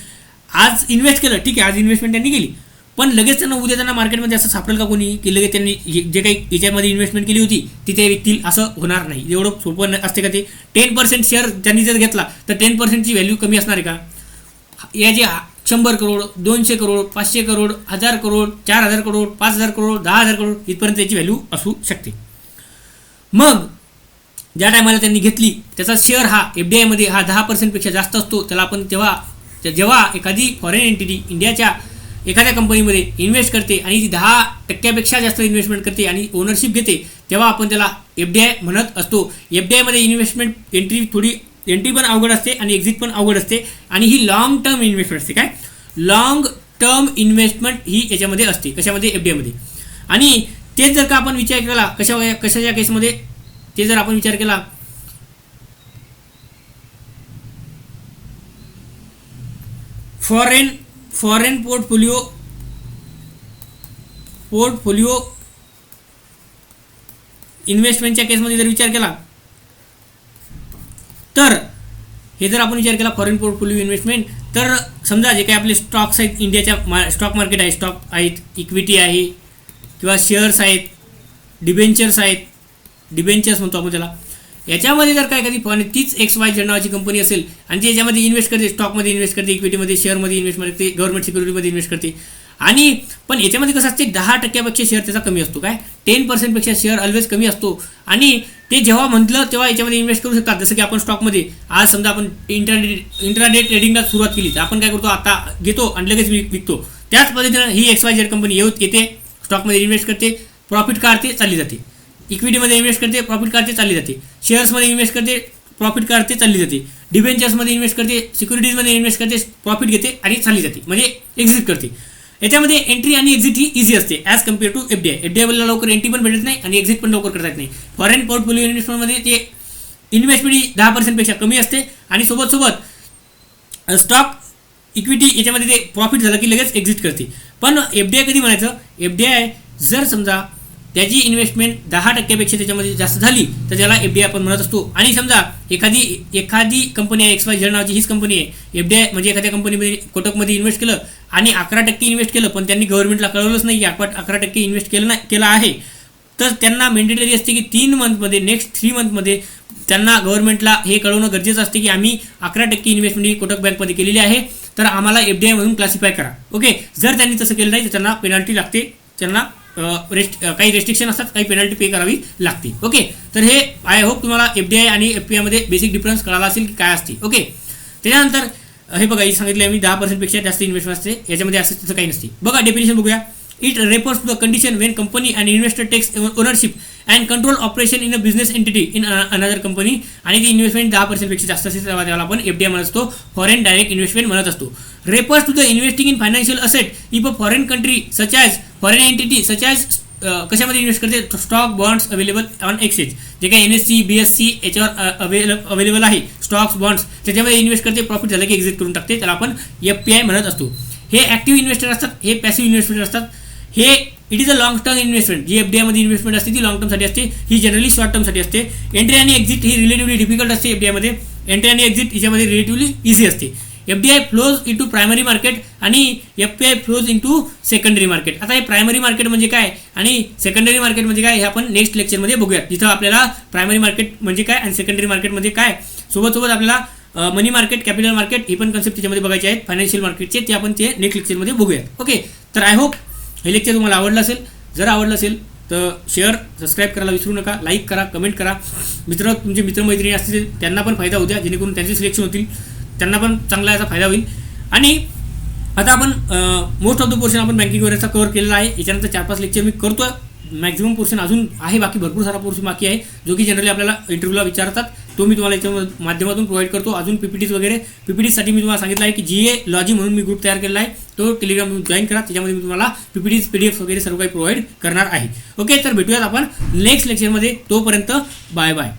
आज इन्व्हेस्ट केलं, ठीक आहे, आज इन्व्हेस्टमेंट त्यांनी केली, पण लगेच त्यांना मार्केटमध्ये असं सापडेल का कोणी की लगेच त्यांनी जे काही याच्यामध्ये इन्व्हेस्टमेंट केली होती तिथे विकतील, असं होणार नाही. एवढं सोपं असते का ते. 10% शेअर त्यांनी जर घेतला तर 10%ची व्हॅल्यू कमी असणार आहे का. या जे 100 करोड 200 करोड 500 करोड 1000 करोड 4000 करोड 5000 करोड 10000 करोड इथपर्यंत त्याची व्हॅल्यू असू शकते. मग ज्या टायमाला त्यांनी घेतली त्याचा शेअर हा FDIमध्ये हा 10%पेक्षा जास्त असतो. त्याला आपण जेव्हा एखादी फॉरेन एंटिटी इंडियाच्या एखाद्या कंपनीमध्ये इन्व्हेस्ट करते आणि ती 10% जास्त इन्व्हेस्टमेंट करते आणि ओनरशिप घेते, तेव्हा आपण त्याला FDI म्हणत असतो. FDIमध्ये इन्व्हेस्टमेंट एंट्री पण अवघड असते आणि एक्झिट पण अवघड असते आणि ही लॉंग टर्म इन्व्हेस्टमेंट असते. काय लॉंग टर्म इन्व्हेस्टमेंट ही याच्यामध्ये असते, कशामध्ये? FDIमध्ये. आणि तेच जर का आपण विचार केला कशाच्या केसमध्ये, ते जर आपण विचार केला फॉरेन पोर्टफोलिओ इन्व्हेस्टमेंटच्या केसमध्ये जर विचार केला तर हे जर आपण विचार केला फॉरेन पोर्टफोलिओ इन्व्हेस्टमेंट, तर समजा जे काही आपले स्टॉक्स आहेत, इंडियाच्या स्टॉक मार्केट आहे, स्टॉक आहेत, इक्विटी आहे किंवा शेअर्स आहेत, डिबेंचर्स म्हणतो आपण त्याला, याच्यामध्ये जर काय एखादी तीच XYZ नावाची कंपनी असेल आणि ती याच्यामध्ये इन्व्हेस्ट करते, स्टॉकमध्ये इन्व्हेस्ट करते, इक्विटीमध्ये, शेअरमध्ये इन्व्हेस्ट करते, गव्हर्नमेंट सिक्युरिटीमध्ये इन्व्हेस्ट करते, आणि पण याच्यामध्ये कसं असते 10%पेक्षा शेअर त्याचा कमी असतो. काय 10%पेक्षा शेअर ऑलवेज कमी असतो आणि ते जेव्हा म्हटलं तेव्हा याच्यामध्ये इन्व्हेस्ट करू शकतात. जसं की आपण स्टॉकमध्ये आज समजा आपण इंट्राडे ट्रेडिंगला सुरुवात केली तर आपण काय करतो, आता घेतो आणि लगेच विकतो. त्याच पद्धतीनं ही XYZ कंपनी येते, स्टॉकमध्ये इन्व्हेस्ट करते, प्रॉफिट काढते, चालली जाते, इक्विटीमध्ये इन्व्हेस्ट करते, प्रॉफिट काढते, चालली जाते, शेअर्समध्ये इन्व्हेस्ट करते, प्रॉफिट काढते, चालली जाते, डिबेंचर्समध्ये इन्व्हेस्ट करते, सिक्युरिटीजमध्ये इन्व्हेस्ट करते, प्रॉफिट घेते आणि चालली जाते, म्हणजे एक्झिट करते. याच्यामध्ये एंट्री आणि एक्झिट ही इझी असते ॲज कम्पेअर टू FDI. FDIला लवकर एंट्री पण भेटत नाही आणि एक्झिट पण लवकर करता येत नाही. फॉरेन पोर्टफोलिओ इन्व्हेस्टमेंटमध्ये ते इन्व्हेस्टमेंट ही 10%पेक्षा कमी असते आणि सोबत स्टॉक इक्विटी याच्यामध्ये ते प्रॉफिट झालं की लगेच एक्झिट करते. पण FDI कधी म्हणायचं, FDI जर समजा त्याची इन्व्हेस्टमेंट 10%पेक्षा त्याच्यामध्ये जास्त झाली तर त्याला FDI आपण म्हणत असतो. आणि समजा एखादी कंपनी आहे, XYZ नावाची हीच कंपनी आहे, FDI म्हणजे एखाद्या कंपनीमध्ये कोटकमध्ये इन्व्हेस्ट केलं आणि 11% इन्व्हेस्ट केलं, पण त्यांनी गव्हर्नमेंटला कळवलंच नाही की 11% इन्व्हेस्ट केलं आहे, तर त्यांना मॅन्डेटरी असते की 3 मंथमध्ये, नेक्स्ट 3 मंथमध्ये त्यांना गव्हर्नमेंटला हे कळवणं गरजेचं असते की आम्ही 11% इन्व्हेस्टमेंट कोटक बँकमध्ये केलेली आहे, तर आम्हाला FDI म्हणून क्लासिफाय करा. ओके, जर त्यांनी तसं केलं नाही तर त्यांना पेनल्टी लागते, त्यांना काही रेस्ट्रिक्शन असतात, काही पेनल्टी पे करावी लागते. ओके, तर हे आय होप तुम्हाला FDI आणि FPIमध्ये बेसिक डिफरन्स कळाला असेल की काय असते. ओके, त्याच्यानंतर हे बघा, हे सांगितलं आम्ही 10%पेक्षा जास्त इन्व्हेस्टमेंट असते, याच्यामध्ये असं तसं काही नसते. बघा डेफिनेशन बघूया. It refers to the condition when company and investor takes ownership and control operation in a business entity in another company, आणि ती इन्व्हेस्टमेंट 10%पेक्षा जास्त असेल तेव्हा त्याला आपण FDI म्हणत असतो, फॉरेन डायरेक्ट इन्व्हेस्टमेंट म्हणत असतो. Refers to the investing in financial asset if a foreign country such as foreign entity such as कशामध्ये इन्व्हेस्ट करते, stock bonds available on exchange, जे काही NSE BSE याच्यावर अवेलेबल आहे स्टॉक्स बॉन्ड्स, त्याच्यामध्ये invest करते, प्रॉफिट झालं की एक्झिट करून टाकते, त्याला आपण FPI म्हणत असतो. हे ॲक्टिव्ह इन्व्हेस्टर असतात, हे पॅसिव्ह इन्व्हेस्टर असतात. हे it is a long term investment, जी FDIमध्ये इन्व्हेस्टमेंट असते ती लॉंग टर्मसाठी असते, ही जनरली शॉर्ट टर्मसाठी असते. एंट्री आणि एक्झिट ही रिलेटिव्हली डिफिकल्ट असते FDIमध्ये, एंट्री आणि एक्झिट याच्यामध्ये रिलेटिव्हली इझी असते. FDI flows into primary market आणि FPI flows into secondary market. आता हे प्रायमरी मार्केट म्हणजे काय आणि सेकंडरी मार्केट म्हणजे काय हे आपण नेक्स्ट लेक्चरमध्ये बघूयात, जिथं आपल्याला प्रायमरी मार्केट म्हणजे काय आणि सेकंडरी मार्केट म्हणजे काय, सोबत आपल्याला मनी मार्केट, कॅपिटल मार्केट हे पण कन्सेप्ट त्याच्यामध्ये बघायचे आहेत, फायनान्शियल मार्केटचे, ते आपण ते नेक्स्ट लेक्चरमध्ये बघूयात. ओके, तर आय होप हे लेक्चर तुम्हाला आवडलं असेल. जर आवडलं असेल तर शेअर, सबस्क्राईब करायला विसरू नका, लाईक करा, कमेंट करा. तुमचे मित्रमैत्रिणी असतील त्यांना पण फायदा होऊ द्या, जेणेकरून त्यांचे सिलेक्शन होतील, त्यांना पण चांगला याचा फायदा होईल. आणि आता आपण मोस्ट ऑफ द पोर्शन आपण बँकिंग वगैरेचा कव्हर केलेला आहे. याच्यानंतर 4-5 लेक्चर मी करतो आहे. मॅक्झिमम पोर्शन अजून आहे, बाकी भरपूर सारा पोर्शन बाकी आहे, जो की जनरली आपल्याला इंटरव्ह्यूला विचारतात, तो मी तुम्हाला याच्या माध्यमातून प्रोव्हाइड करतो. अजून PPTs वगैरे, PPTसाठी मी तुम्हाला सांगितलं आहे की GA लॉजी म्हणून मी ग्रुप तयार केलेला आहे, तो टेलिग्राम जॉईन करा, त्याच्यामध्ये मी तुम्हाला PPTs PDF वगैरे सर्व काही प्रोव्हाइड करणार आहे. ओके, तर भेटूयात आपण नेक्स्ट लेक्चरमध्ये. तोपर्यंत बाय बाय.